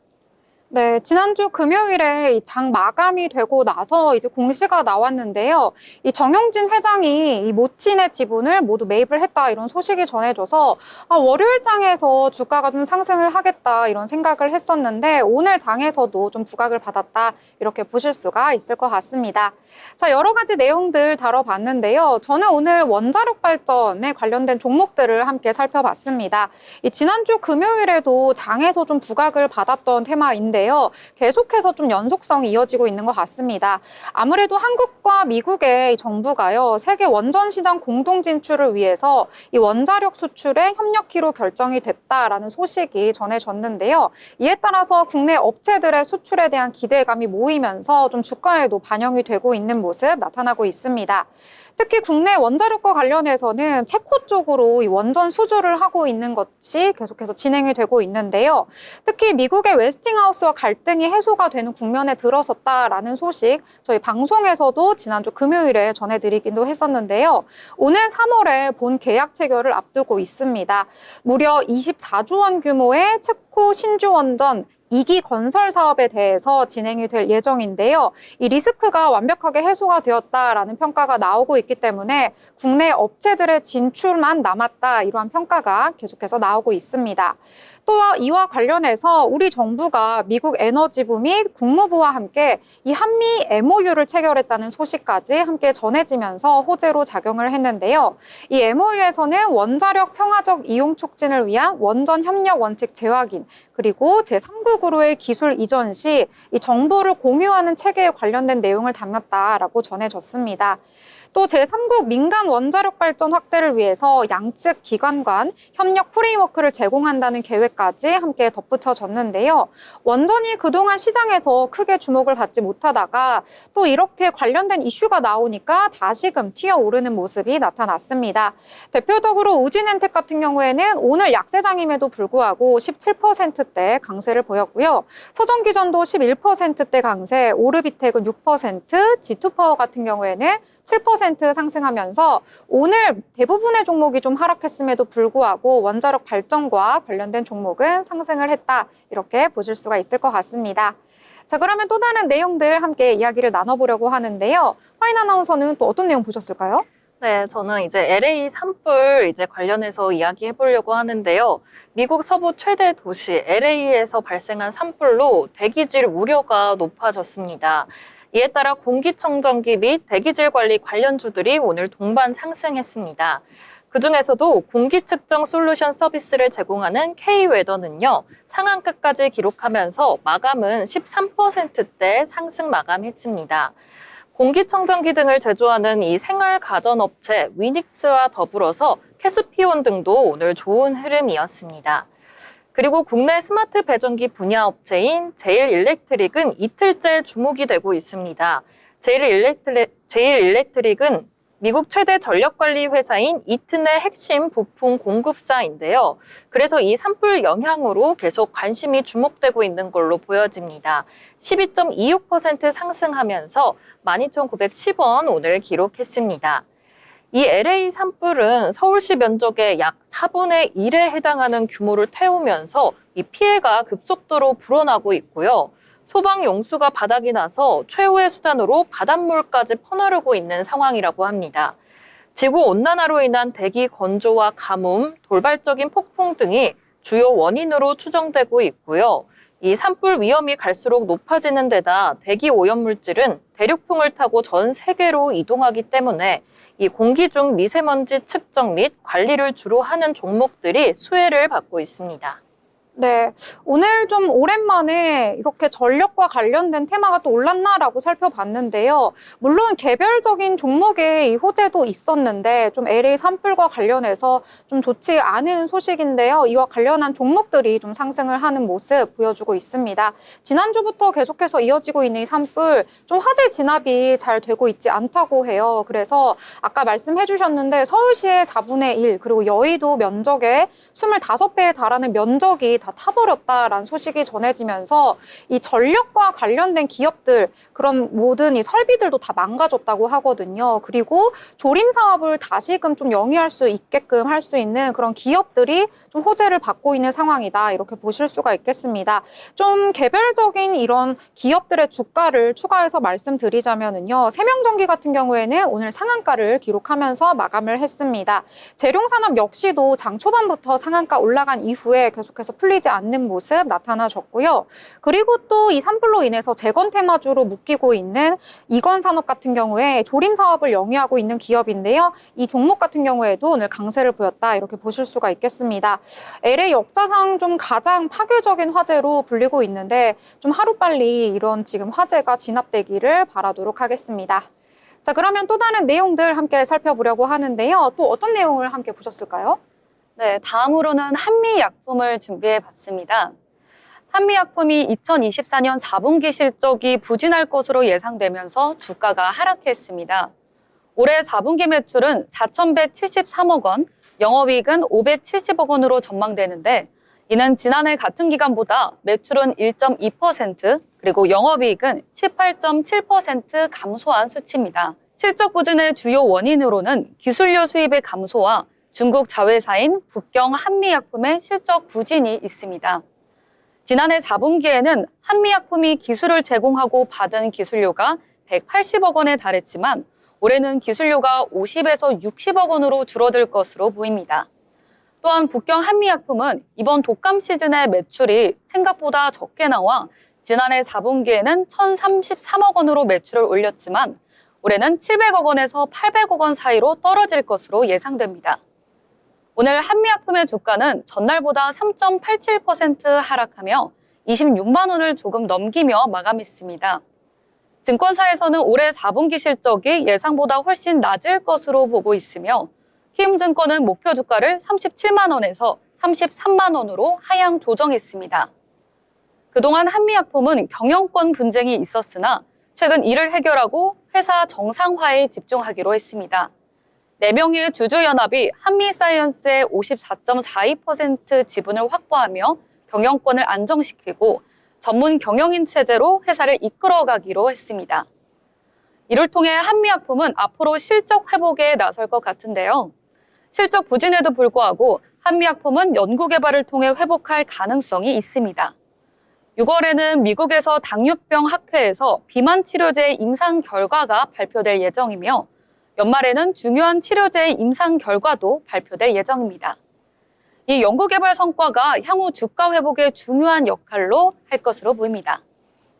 네, 지난주 금요일에 이 장 마감이 되고 나서 이제 공시가 나왔는데요. 이 정용진 회장이 이 모친의 지분을 모두 매입을 했다, 이런 소식이 전해져서 월요일 장에서 주가가 좀 상승을 하겠다, 이런 생각을 했었는데 오늘 장에서도 좀 부각을 받았다, 이렇게 보실 수가 있을 것 같습니다. 자, 여러 가지 내용들 다뤄봤는데요. 저는 오늘 원자력 발전에 관련된 종목들을 함께 살펴봤습니다. 이 지난주 금요일에도 장에서 좀 부각을 받았던 테마인데 계속해서 좀 연속성이 이어지고 있는 것 같습니다. 아무래도 한국과 미국의 정부가요, 세계 원전 시장 공동 진출을 위해서 이 원자력 수출에 협력키로 결정이 됐다라는 소식이 전해졌는데요. 이에 따라서 국내 업체들의 수출에 대한 기대감이 모이면서 좀 주가에도 반영이 되고 있는 모습 나타나고 있습니다. 특히 국내 원자력과 관련해서는 체코 쪽으로 이 원전 수주를 하고 있는 것이 계속해서 진행이 되고 있는데요. 특히 미국의 웨스팅하우스와 갈등이 해소가 되는 국면에 들어섰다라는 소식 저희 방송에서도 지난주 금요일에 전해드리기도 했었는데요. 오는 3월에 본 계약 체결을 앞두고 있습니다. 무려 24조 원 규모의 체코 신주 원전 2기 건설 사업에 대해서 진행이 될 예정인데요. 이 리스크가 완벽하게 해소가 되었다라는 평가가 나오고 있기 때문에 국내 업체들의 진출만 남았다, 이러한 평가가 계속해서 나오고 있습니다. 또 이와 관련해서 우리 정부가 미국 에너지부 및 국무부와 함께 이 한미 MOU를 체결했다는 소식까지 함께 전해지면서 호재로 작용을 했는데요. 이 MOU에서는 원자력 평화적 이용 촉진을 위한 원전 협력 원칙 재확인, 그리고 제3국으로의 기술 이전 시 이 정보를 공유하는 체계에 관련된 내용을 담았다라고 전해졌습니다. 또 제3국 민간 원자력 발전 확대를 위해서 양측 기관 간 협력 프레임워크를 제공한다는 계획까지 함께 덧붙여졌는데요. 원전이 그동안 시장에서 크게 주목을 받지 못하다가 또 이렇게 관련된 이슈가 나오니까 다시금 튀어오르는 모습이 나타났습니다. 대표적으로 우진엔텍 같은 경우에는 오늘 약세장임에도 불구하고 17%대 강세를 보였고요. 서정기전도 11%대 강세, 오르비텍은 6%, G2파워 같은 경우에는 7% 상승하면서 오늘 대부분의 종목이 좀 하락했음에도 불구하고 원자력 발전과 관련된 종목은 상승을 했다, 이렇게 보실 수가 있을 것 같습니다. 자, 그러면 또 다른 내용들 함께 이야기를 나눠보려고 하는데요. 화인 아나운서는 또 어떤 내용 보셨을까요? 네, 저는 이제 LA 산불 관련해서 이야기해 보려고 하는데요. 미국 서부 최대 도시 LA에서 발생한 산불로 대기질 우려가 높아졌습니다. 이에 따라 공기청정기 및 대기질 관리 관련주들이 오늘 동반 상승했습니다. 그중에서도 공기측정 솔루션 서비스를 제공하는 K-웨더는요, 상한가까지 기록하면서 마감은 13%대 상승 마감했습니다. 공기청정기 등을 제조하는 이 생활가전업체 위닉스와 더불어서 캐스피온 등도 오늘 좋은 흐름이었습니다. 그리고 국내 스마트 배전기 분야 업체인 제일일렉트릭은 이틀째 주목이 되고 있습니다. 제일일렉트릭은 미국 최대 전력관리 회사인 이튼의 핵심 부품 공급사인데요. 그래서 이 산불 영향으로 계속 관심이 주목되고 있는 걸로 보여집니다. 12.26% 상승하면서 12,910원 오늘 기록했습니다. 이 LA 산불은 서울시 면적의 약 4분의 1에 해당하는 규모를 태우면서 이 피해가 급속도로 불어나고 있고요. 소방 용수가 바닥이 나서 최후의 수단으로 바닷물까지 퍼나르고 있는 상황이라고 합니다. 지구 온난화로 인한 대기 건조와 가뭄, 돌발적인 폭풍 등이 주요 원인으로 추정되고 있고요. 이 산불 위험이 갈수록 높아지는 데다 대기 오염물질은 대륙풍을 타고 전 세계로 이동하기 때문에 이 공기 중 미세먼지 측정 및 관리를 주로 하는 종목들이 수혜를 받고 있습니다. 네, 오늘 좀 오랜만에 이렇게 전력과 관련된 테마가 또 올랐나라고 살펴봤는데요. 물론 개별적인 종목의 이 호재도 있었는데 좀 LA 산불과 관련해서 좀 좋지 않은 소식인데요. 이와 관련한 종목들이 좀 상승을 하는 모습 보여주고 있습니다. 지난주부터 계속해서 이어지고 있는 이 산불, 좀 화재 진압이 잘 되고 있지 않다고 해요. 그래서 아까 말씀해 주셨는데 서울시의 4분의 1, 그리고 여의도 면적의 25배에 달하는 면적이 다 타버렸다라는 소식이 전해지면서 이 전력과 관련된 기업들, 그런 모든 이 설비들도 다 망가졌다고 하거든요. 그리고 조림 사업을 다시금 좀 영위할 수 있게끔 할 수 있는 그런 기업들이 좀 호재를 받고 있는 상황이다, 이렇게 보실 수가 있겠습니다. 좀 개별적인 이런 기업들의 주가를 추가해서 말씀드리자면은요, 세명전기 같은 경우에는 오늘 상한가를 기록하면서 마감을 했습니다. 재룡산업 역시도 장 초반부터 상한가 올라간 이후에 계속해서 풀리지 않는 모습 나타나졌고요. 그리고 또 이 산불로 인해서 재건 테마주로 묶이고 있는 이건산업 같은 경우에 조림 사업을 영위하고 있는 기업인데요. 이 종목 같은 경우에도 오늘 강세를 보였다, 이렇게 보실 수가 있겠습니다. LA 역사상 좀 가장 파괴적인 화재로 불리고 있는데 좀 하루빨리 이런 지금 화재가 진압되기를 바라도록 하겠습니다. 자, 그러면 또 다른 내용들 함께 살펴보려고 하는데요. 또 어떤 내용을 함께 보셨을까요? 네, 다음으로는 한미약품을 준비해 봤습니다. 한미약품이 2024년 4분기 실적이 부진할 것으로 예상되면서 주가가 하락했습니다. 올해 4분기 매출은 4,173억 원, 영업이익은 570억 원으로 전망되는데 이는 지난해 같은 기간보다 매출은 1.2%, 그리고 영업이익은 18.7% 감소한 수치입니다. 실적 부진의 주요 원인으로는 기술료 수입의 감소와 중국 자회사인 북경 한미약품의 실적 부진이 있습니다. 지난해 4분기에는 한미약품이 기술을 제공하고 받은 기술료가 180억 원에 달했지만 올해는 기술료가 50에서 60억 원으로 줄어들 것으로 보입니다. 또한 북경 한미약품은 이번 독감 시즌의 매출이 생각보다 적게 나와 지난해 4분기에는 1,033억 원으로 매출을 올렸지만 올해는 700억 원에서 800억 원 사이로 떨어질 것으로 예상됩니다. 오늘 한미약품의 주가는 전날보다 3.87% 하락하며 26만 원을 조금 넘기며 마감했습니다. 증권사에서는 올해 4분기 실적이 예상보다 훨씬 낮을 것으로 보고 있으며 키움증권은 목표 주가를 37만 원에서 33만 원으로 하향 조정했습니다. 그동안 한미약품은 경영권 분쟁이 있었으나 최근 이를 해결하고 회사 정상화에 집중하기로 했습니다. 4명의 주주연합이 한미사이언스의 54.42% 지분을 확보하며 경영권을 안정시키고 전문 경영인 체제로 회사를 이끌어가기로 했습니다. 이를 통해 한미약품은 앞으로 실적 회복에 나설 것 같은데요. 실적 부진에도 불구하고 한미약품은 연구개발을 통해 회복할 가능성이 있습니다. 6월에는 미국에서 당뇨병 학회에서 비만 치료제 임상 결과가 발표될 예정이며 연말에는 중요한 치료제의 임상 결과도 발표될 예정입니다. 이 연구개발 성과가 향후 주가 회복에 중요한 역할로 할 것으로 보입니다.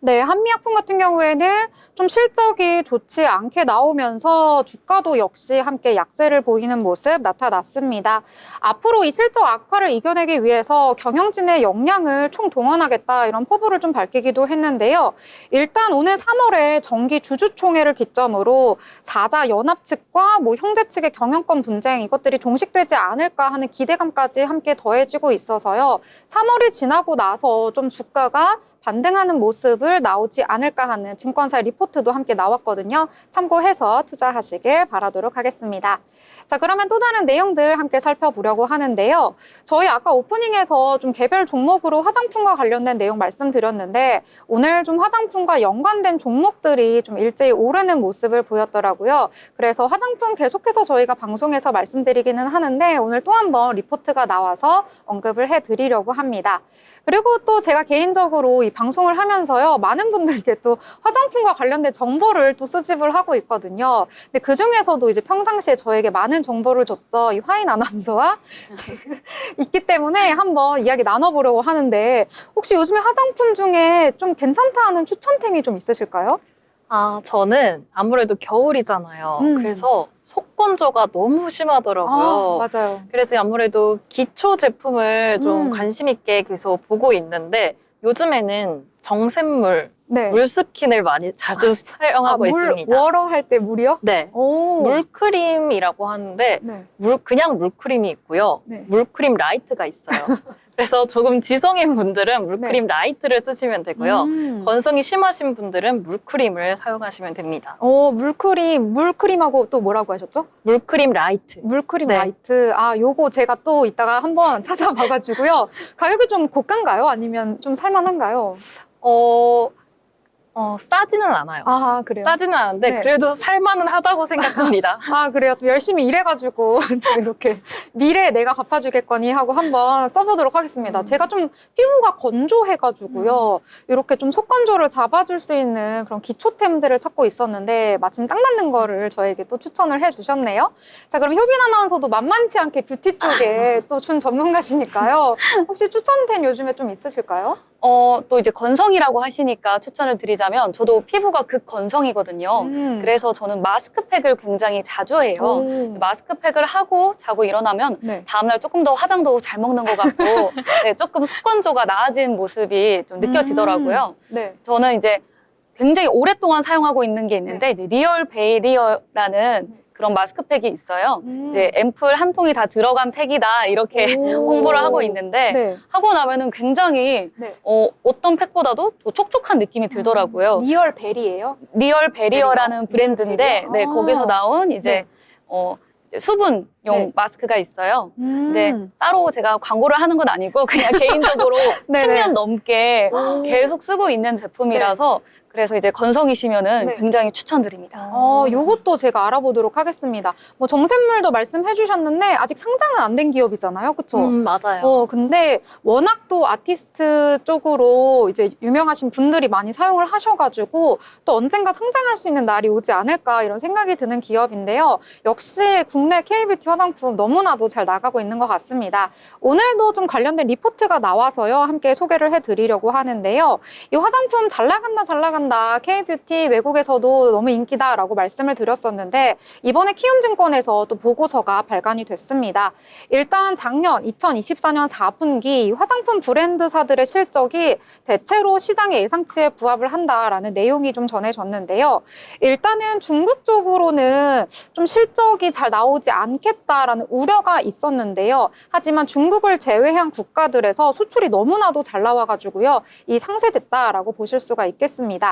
네, 한미약품 같은 경우에는 좀 실적이 좋지 않게 나오면서 주가도 역시 함께 약세를 보이는 모습 나타났습니다. 앞으로 이 실적 악화를 이겨내기 위해서 경영진의 역량을 총동원하겠다 이런 포부를 좀 밝히기도 했는데요. 일단 오늘 3월에 정기 주주총회를 기점으로 4자 연합 측과 형제 측의 경영권 분쟁 이것들이 종식되지 않을까 하는 기대감까지 함께 더해지고 있어서요. 3월이 지나고 나서 좀 주가가 반등하는 모습을 나오지 않을까 하는 증권사의 리포트도 함께 나왔거든요. 참고해서 투자하시길 바라도록 하겠습니다. 자, 그러면 또 다른 내용들 함께 살펴보려고 하는데요. 저희 아까 오프닝에서 좀 개별 종목으로 화장품과 관련된 내용 말씀드렸는데 오늘 좀 화장품과 연관된 종목들이 좀 일제히 오르는 모습을 보였더라고요. 그래서 화장품 계속해서 저희가 방송에서 말씀드리기는 하는데 오늘 또 한 번 리포트가 나와서 언급을 해드리려고 합니다. 그리고 또 제가 개인적으로 이 방송을 하면서요, 많은 분들께 또 화장품과 관련된 정보를 또 수집을 하고 있거든요. 근데 그 중에서도 이제 평상시에 저에게 많은 정보를 줬던 이 화인 아나운서와 있기 때문에 한번 이야기 나눠보려고 하는데 혹시 요즘에 화장품 중에 좀 괜찮다 하는 추천템이 좀 있으실까요? 저는 아무래도 겨울이잖아요. 그래서 속건조가 너무 심하더라고요. 맞아요. 그래서 아무래도 기초 제품을 좀 관심 있게 계속 보고 있는데 요즘에는 정샘물, 네. 물스킨을 자주 사용하고 있습니다. 워러 할 때 물이요? 네. 오. 물크림이라고 하는데 네. 그냥 물크림이 있고요. 네. 물크림 라이트가 있어요. 그래서 조금 지성인 분들은 물크림 라이트를 쓰시면 되고요. 건성이 심하신 분들은 물크림을 사용하시면 됩니다. 물크림하고 또 뭐라고 하셨죠? 물크림 라이트. 물크림 네. 라이트. 요거 제가 또 이따가 한번 찾아봐가지고요. 가격이 좀 고가인가요? 아니면 좀 살만한가요? 싸지는 않아요. 그래요? 싸지는 않은데 네. 그래도 살만은 하다고 생각합니다. 그래요. 또 열심히 일해가지고 또 이렇게 미래에 내가 갚아주겠거니 하고 한번 써보도록 하겠습니다. 제가 좀 피부가 건조해가지고요. 이렇게 좀 속건조를 잡아줄 수 있는 그런 기초템들을 찾고 있었는데 마침 딱 맞는 거를 저에게 또 추천을 해주셨네요. 자, 그럼 효빈 아나운서도 만만치 않게 뷰티 쪽에 또 준 전문가시니까요. 혹시 추천템 요즘에 좀 있으실까요? 또 이제 건성이라고 하시니까 추천을 드리자면 저도 피부가 극건성이거든요. 그래서 저는 마스크팩을 굉장히 자주 해요. 마스크팩을 하고 자고 일어나면 네. 다음날 조금 더 화장도 잘 먹는 것 같고 네, 조금 속건조가 나아진 모습이 좀 느껴지더라고요. 네. 저는 이제 굉장히 오랫동안 사용하고 있는 게 있는데 이제 리얼 베리어라는 그런 마스크팩이 있어요. 이제 앰플 한 통이 다 들어간 팩이다 이렇게 홍보를 하고 있는데 네. 하고 나면은 굉장히 네. 어떤 팩보다도 더 촉촉한 느낌이 들더라고요. 리얼 벨이에요? 리얼 베리어라는 브랜드인데 베리어? 네, 거기서 나온 이제 수분 네. 마스크가 있어요. 근데 네. 따로 제가 광고를 하는 건 아니고 그냥 개인적으로 네네. 10년 넘게 계속 쓰고 있는 제품이라서 그래서 이제 건성이시면은 네. 굉장히 추천드립니다. 요것도 제가 알아보도록 하겠습니다. 뭐 정샘물도 말씀해 주셨는데 아직 상장은 안 된 기업이잖아요. 그쵸? 맞아요. 근데 워낙 또 아티스트 쪽으로 이제 유명하신 분들이 많이 사용을 하셔가지고 또 언젠가 상장할 수 있는 날이 오지 않을까 이런 생각이 드는 기업인데요. 역시 국내 K뷰티 화장품 너무나도 잘 나가고 있는 것 같습니다. 오늘도 좀 관련된 리포트가 나와서요. 함께 소개를 해드리려고 하는데요. 이 화장품 잘 나간다 K뷰티 외국에서도 너무 인기다라고 말씀을 드렸었는데 이번에 키움증권에서 또 보고서가 발간이 됐습니다. 일단 작년 2024년 4분기 화장품 브랜드사들의 실적이 대체로 시장의 예상치에 부합을 한다라는 내용이 좀 전해졌는데요. 일단은 중국 쪽으로는 좀 실적이 잘 나오지 않겠다라는 우려가 있었는데요. 하지만 중국을 제외한 국가들에서 수출이 너무나도 잘 나와가지고요. 이 상쇄됐다라고 보실 수가 있겠습니다.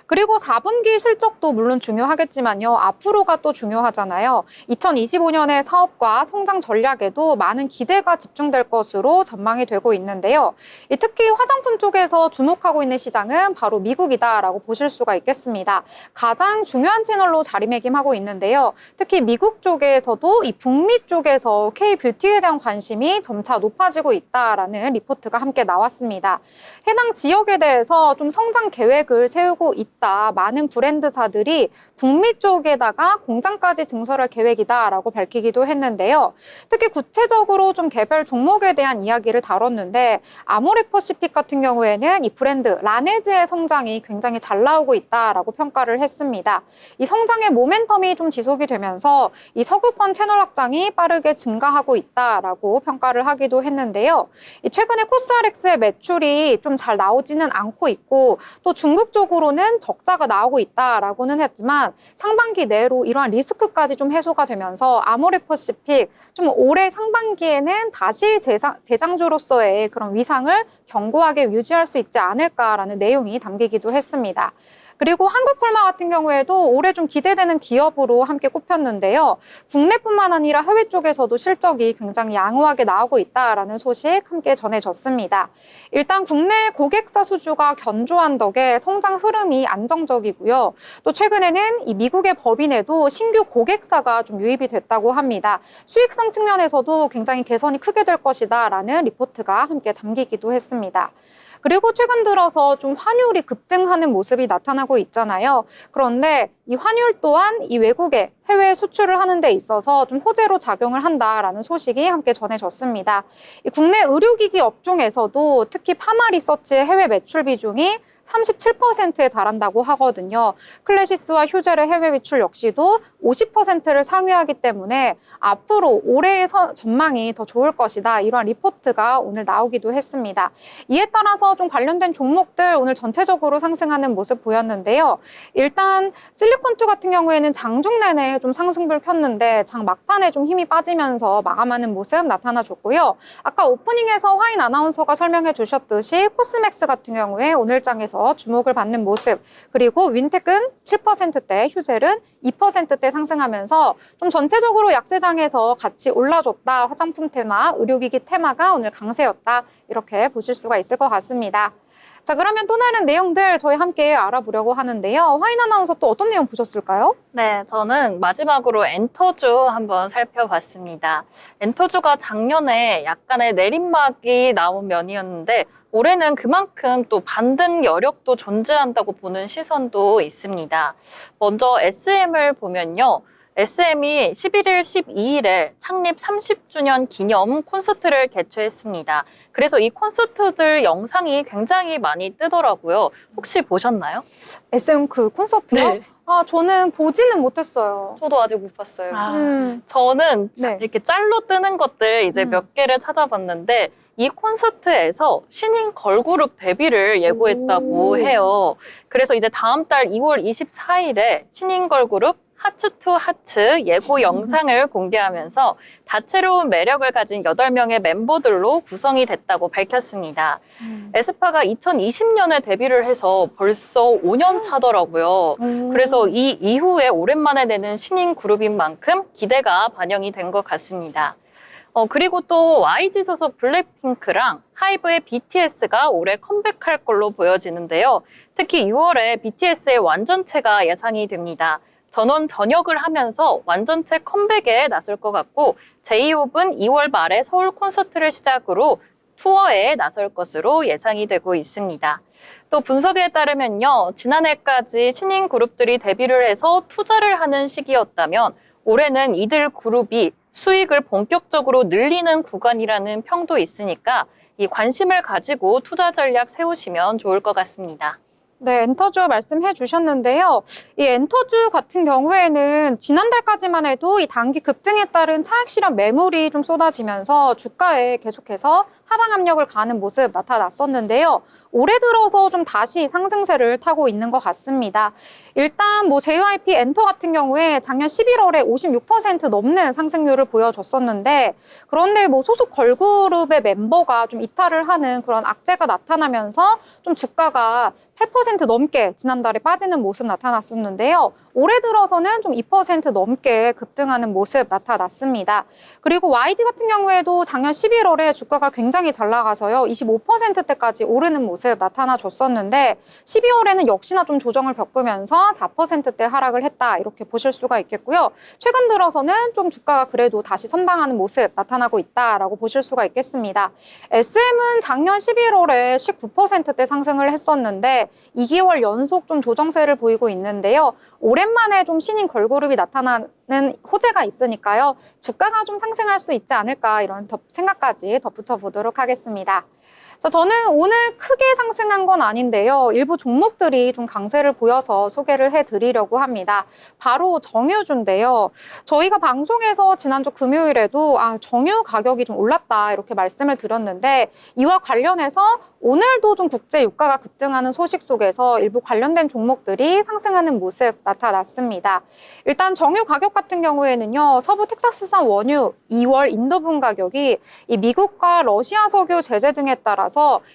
그리고 4분기 실적도 물론 중요하겠지만요. 앞으로가 또 중요하잖아요. 2025년의 사업과 성장 전략에도 많은 기대가 집중될 것으로 전망이 되고 있는데요. 특히 화장품 쪽에서 주목하고 있는 시장은 바로 미국이다라고 보실 수가 있겠습니다. 가장 중요한 채널로 자리매김하고 있는데요. 특히 미국 쪽에서도 이 북미 쪽에서 K뷰티에 대한 관심이 점차 높아지고 있다라는 리포트가 함께 나왔습니다. 해당 지역에 대해서 좀 성장 계획을 세우고 있다. 많은 브랜드사들이 북미 쪽에다가 공장까지 증설할 계획이다라고 밝히기도 했는데요. 특히 구체적으로 좀 개별 종목에 대한 이야기를 다뤘는데 아모레퍼시픽 같은 경우에는 이 브랜드 라네즈의 성장이 굉장히 잘 나오고 있다라고 평가를 했습니다. 이 성장의 모멘텀이 좀 지속이 되면서 이 서구권 채널 확장이 빠르게 증가하고 있다라고 평가를 하기도 했는데요. 최근에 코스알엑스의 매출이 좀 잘 나오지는 않고 있고 또 중국 쪽으로는 적자가 나오고 있다라고는 했지만 상반기 내로 이러한 리스크까지 좀 해소가 되면서 아모레퍼시픽 좀 올해 상반기에는 다시 대장주로서의 그런 위상을 견고하게 유지할 수 있지 않을까라는 내용이 담기기도 했습니다. 그리고 한국콜마 같은 경우에도 올해 좀 기대되는 기업으로 함께 꼽혔는데요. 국내뿐만 아니라 해외 쪽에서도 실적이 굉장히 양호하게 나오고 있다라는 소식 함께 전해졌습니다. 일단 국내 고객사 수주가 견조한 덕에 성장 흐름이 안정적이고요. 또 최근에는 이 미국의 법인에도 신규 고객사가 좀 유입이 됐다고 합니다. 수익성 측면에서도 굉장히 개선이 크게 될 것이다라는 리포트가 함께 담기기도 했습니다. 그리고 최근 들어서 좀 환율이 급등하는 모습이 나타나고 있잖아요. 그런데 이 환율 또한 이 외국에 해외 수출을 하는 데 있어서 좀 호재로 작용을 한다라는 소식이 함께 전해졌습니다. 이 국내 의료기기 업종에서도 특히 파마 리서치의 해외 매출 비중이 37%에 달한다고 하거든요. 클래시스와 휴젤의 해외 매출 역시도 50%를 상회하기 때문에 앞으로 올해의 전망이 더 좋을 것이다. 이러한 리포트가 오늘 나오기도 했습니다. 이에 따라서 좀 관련된 종목들 오늘 전체적으로 상승하는 모습 보였는데요. 일단 실리콘2 같은 경우에는 장중 내내 좀 상승불 켰는데 장 막판에 좀 힘이 빠지면서 마감하는 모습 나타나줬고요. 아까 오프닝에서 화인 아나운서가 설명해 주셨듯이 코스맥스 같은 경우에 오늘 장에서 주목을 받는 모습, 그리고 윈텍은 7%대, 휴젤은 2%대 상승하면서 좀 전체적으로 약세장에서 같이 올라줬다. 화장품 테마, 의료기기 테마가 오늘 강세였다. 이렇게 보실 수가 있을 것 같습니다. 자, 그러면 또 다른 내용들 저희 함께 알아보려고 하는데요. 화인 아나운서 또 어떤 내용 보셨을까요? 네, 저는 마지막으로 엔터주 한번 살펴봤습니다. 엔터주가 작년에 약간의 내림막이 나온 면이었는데 올해는 그만큼 또 반등 여력도 존재한다고 보는 시선도 있습니다. 먼저 SM을 보면요. SM이 11일, 12일에 창립 30주년 기념 콘서트를 개최했습니다. 그래서 이 콘서트들 영상이 굉장히 많이 뜨더라고요. 혹시 보셨나요? SM 그 콘서트요? 네. 저는 보지는 못했어요. 저도 아직 못 봤어요. 저는 네. 이렇게 짤로 뜨는 것들 이제 음. 몇 개를 찾아봤는데 이 콘서트에서 신인 걸그룹 데뷔를 예고했다고 오. 해요. 그래서 이제 다음 달 2월 24일에 신인 걸그룹 하츠2 하츠 예고 영상을 공개하면서 다채로운 매력을 가진 8명의 멤버들로 구성이 됐다고 밝혔습니다. 에스파가 2020년에 데뷔를 해서 벌써 5년 차더라고요. 그래서 이 이후에 오랜만에 내는 신인 그룹인 만큼 기대가 반영이 된 것 같습니다. 그리고 또 YG 소속 블랙핑크랑 하이브의 BTS가 올해 컴백할 걸로 보여지는데요. 특히 6월에 BTS의 완전체가 예상이 됩니다. 전원 전역을 하면서 완전체 컴백에 나설 것 같고 제이홉은 2월 말에 서울 콘서트를 시작으로 투어에 나설 것으로 예상이 되고 있습니다. 또 분석에 따르면요. 지난해까지 신인 그룹들이 데뷔를 해서 투자를 하는 시기였다면 올해는 이들 그룹이 수익을 본격적으로 늘리는 구간이라는 평도 있으니까 이 관심을 가지고 투자 전략 세우시면 좋을 것 같습니다. 네, 엔터주 말씀해 주셨는데요. 이 엔터주 같은 경우에는 지난달까지만 해도 이 단기 급등에 따른 차익 실현 매물이 좀 쏟아지면서 주가에 계속해서 하방 압력을 가하는 모습 나타났었는데요. 올해 들어서 좀 다시 상승세를 타고 있는 것 같습니다. 일단 뭐 JYP 엔터 같은 경우에 작년 11월에 56% 넘는 상승률을 보여줬었는데 그런데 뭐 소속 걸그룹의 멤버가 좀 이탈을 하는 그런 악재가 나타나면서 좀 주가가 8% 넘게 지난달에 빠지는 모습 나타났었는데요. 올해 들어서는 좀 2% 넘게 급등하는 모습 나타났습니다. 그리고 YG 같은 경우에도 작년 11월에 주가가 굉장히 잘 나가서요. 25%대까지 오르는 모습 나타나줬었는데 12월에는 역시나 좀 조정을 겪으면서 4%대 하락을 했다. 이렇게 보실 수가 있겠고요. 최근 들어서는 좀 주가가 그래도 다시 선방하는 모습 나타나고 있다라고 보실 수가 있겠습니다. SM은 작년 11월에 19%대 상승을 했었는데 2개월 연속 좀 조정세를 보이고 있는데요. 오랜만에 좀 신인 걸그룹이 나타나는 호재가 있으니까요. 주가가 좀 상승할 수 있지 않을까 이런 생각까지 덧붙여 보도록 하겠습니다. 자, 저는 오늘 크게 상승한 건 아닌데요. 일부 종목들이 좀 강세를 보여서 소개를 해드리려고 합니다. 바로 정유주인데요. 저희가 방송에서 지난주 금요일에도 정유 가격이 좀 올랐다 이렇게 말씀을 드렸는데 이와 관련해서 오늘도 좀 국제 유가가 급등하는 소식 속에서 일부 관련된 종목들이 상승하는 모습 나타났습니다. 일단 정유 가격 같은 경우에는요. 서부 텍사스산 원유 2월 인도분 가격이 이 미국과 러시아 석유 제재 등에 따라서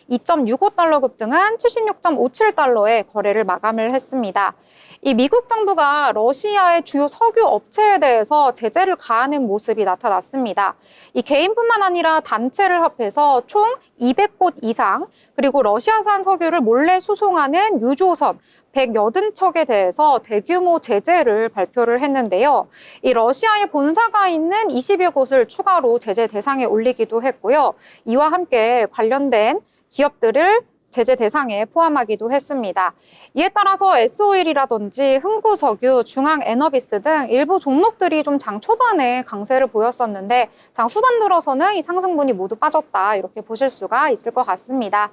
2.65달러 급등한 76.57달러에 거래를 마감을 했습니다. 이 미국 정부가 러시아의 주요 석유 업체에 대해서 제재를 가하는 모습이 나타났습니다. 이 개인뿐만 아니라 단체를 합해서 총 200곳 이상 그리고 러시아산 석유를 몰래 수송하는 유조선 180척에 대해서 대규모 제재를 발표를 했는데요. 이 러시아에 본사가 있는 20여 곳을 추가로 제재 대상에 올리기도 했고요. 이와 함께 관련된 기업들을 제재 대상에 포함하기도 했습니다. 이에 따라서 S오일이라든지 흥구석유, 중앙에너비스 등 일부 종목들이 좀 장 초반에 강세를 보였었는데 장 후반 들어서는 이 상승분이 모두 빠졌다 이렇게 보실 수가 있을 것 같습니다.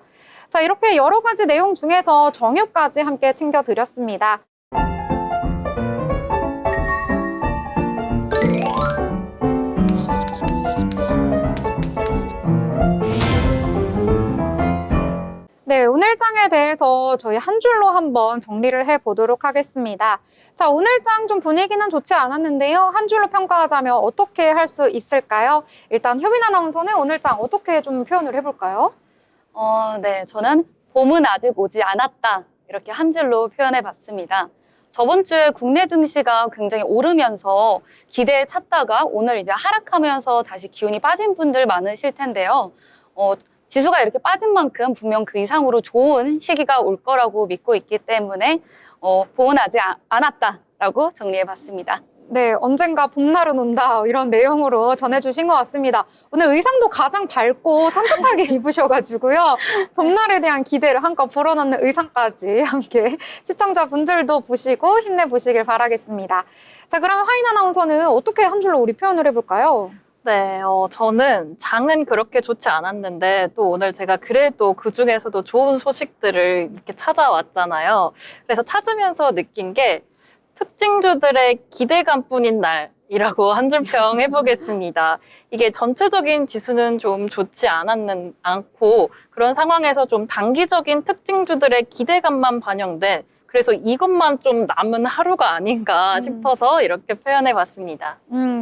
자, 이렇게 여러 가지 내용 중에서 정유까지 함께 챙겨드렸습니다. 네, 오늘 장에 대해서 저희 한 줄로 한번 정리를 해보도록 하겠습니다. 자, 오늘 장 좀 분위기는 좋지 않았는데요. 한 줄로 평가하자면 어떻게 할 수 있을까요? 일단 효빈 아나운서는 오늘 장 어떻게 좀 표현을 해볼까요? 네, 저는 봄은 아직 오지 않았다. 이렇게 한 줄로 표현해봤습니다. 저번 주에 국내 증시가 굉장히 오르면서 기대에 찼다가 오늘 이제 하락하면서 다시 기운이 빠진 분들 많으실 텐데요. 지수가 이렇게 빠진 만큼 분명 그 이상으로 좋은 시기가 올 거라고 믿고 있기 때문에 봄은 아직 안 왔다라고 정리해봤습니다. 네, 언젠가 봄날은 온다 이런 내용으로 전해주신 것 같습니다. 오늘 의상도 가장 밝고 산뜻하게 입으셔가지고요. 봄날에 대한 기대를 한껏 불어넣는 의상까지 함께 시청자분들도 보시고 힘내보시길 바라겠습니다. 자, 그러면 하인 아나운서는 어떻게 한 줄로 우리 표현을 해볼까요? 네, 저는 장은 그렇게 좋지 않았는데 또 오늘 제가 그래도 그중에서도 좋은 소식들을 이렇게 찾아왔잖아요. 그래서 찾으면서 느낀 게 특징주들의 기대감뿐인 날이라고 한 줄평 해보겠습니다. 이게 전체적인 지수는 좀 좋지 않고 그런 상황에서 좀 단기적인 특징주들의 기대감만 반영된 그래서 이것만 좀 남은 하루가 아닌가 싶어서 이렇게 표현해봤습니다.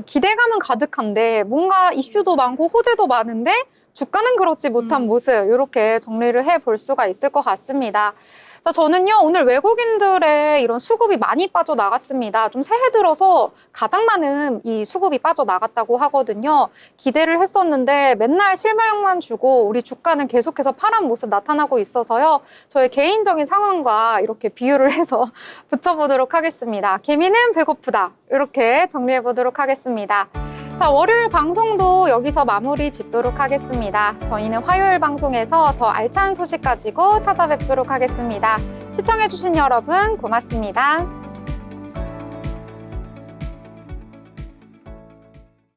기대감은 가득한데 뭔가 이슈도 많고 호재도 많은데 주가는 그렇지 못한 모습 이렇게 정리를 해볼 수가 있을 것 같습니다. 자, 저는요 오늘 외국인들의 이런 수급이 많이 빠져나갔습니다. 좀 새해 들어서 가장 많은 이 수급이 빠져나갔다고 하거든요. 기대를 했었는데 맨날 실망만 주고 우리 주가는 계속해서 파란 모습 나타나고 있어서요. 저의 개인적인 상황과 이렇게 비유를 해서 붙여보도록 하겠습니다. 개미는 배고프다 이렇게 정리해 보도록 하겠습니다. 자, 월요일 방송도 여기서 마무리 짓도록 하겠습니다. 저희는 화요일 방송에서 더 알찬 소식 가지고 찾아뵙도록 하겠습니다. 시청해주신 여러분 고맙습니다.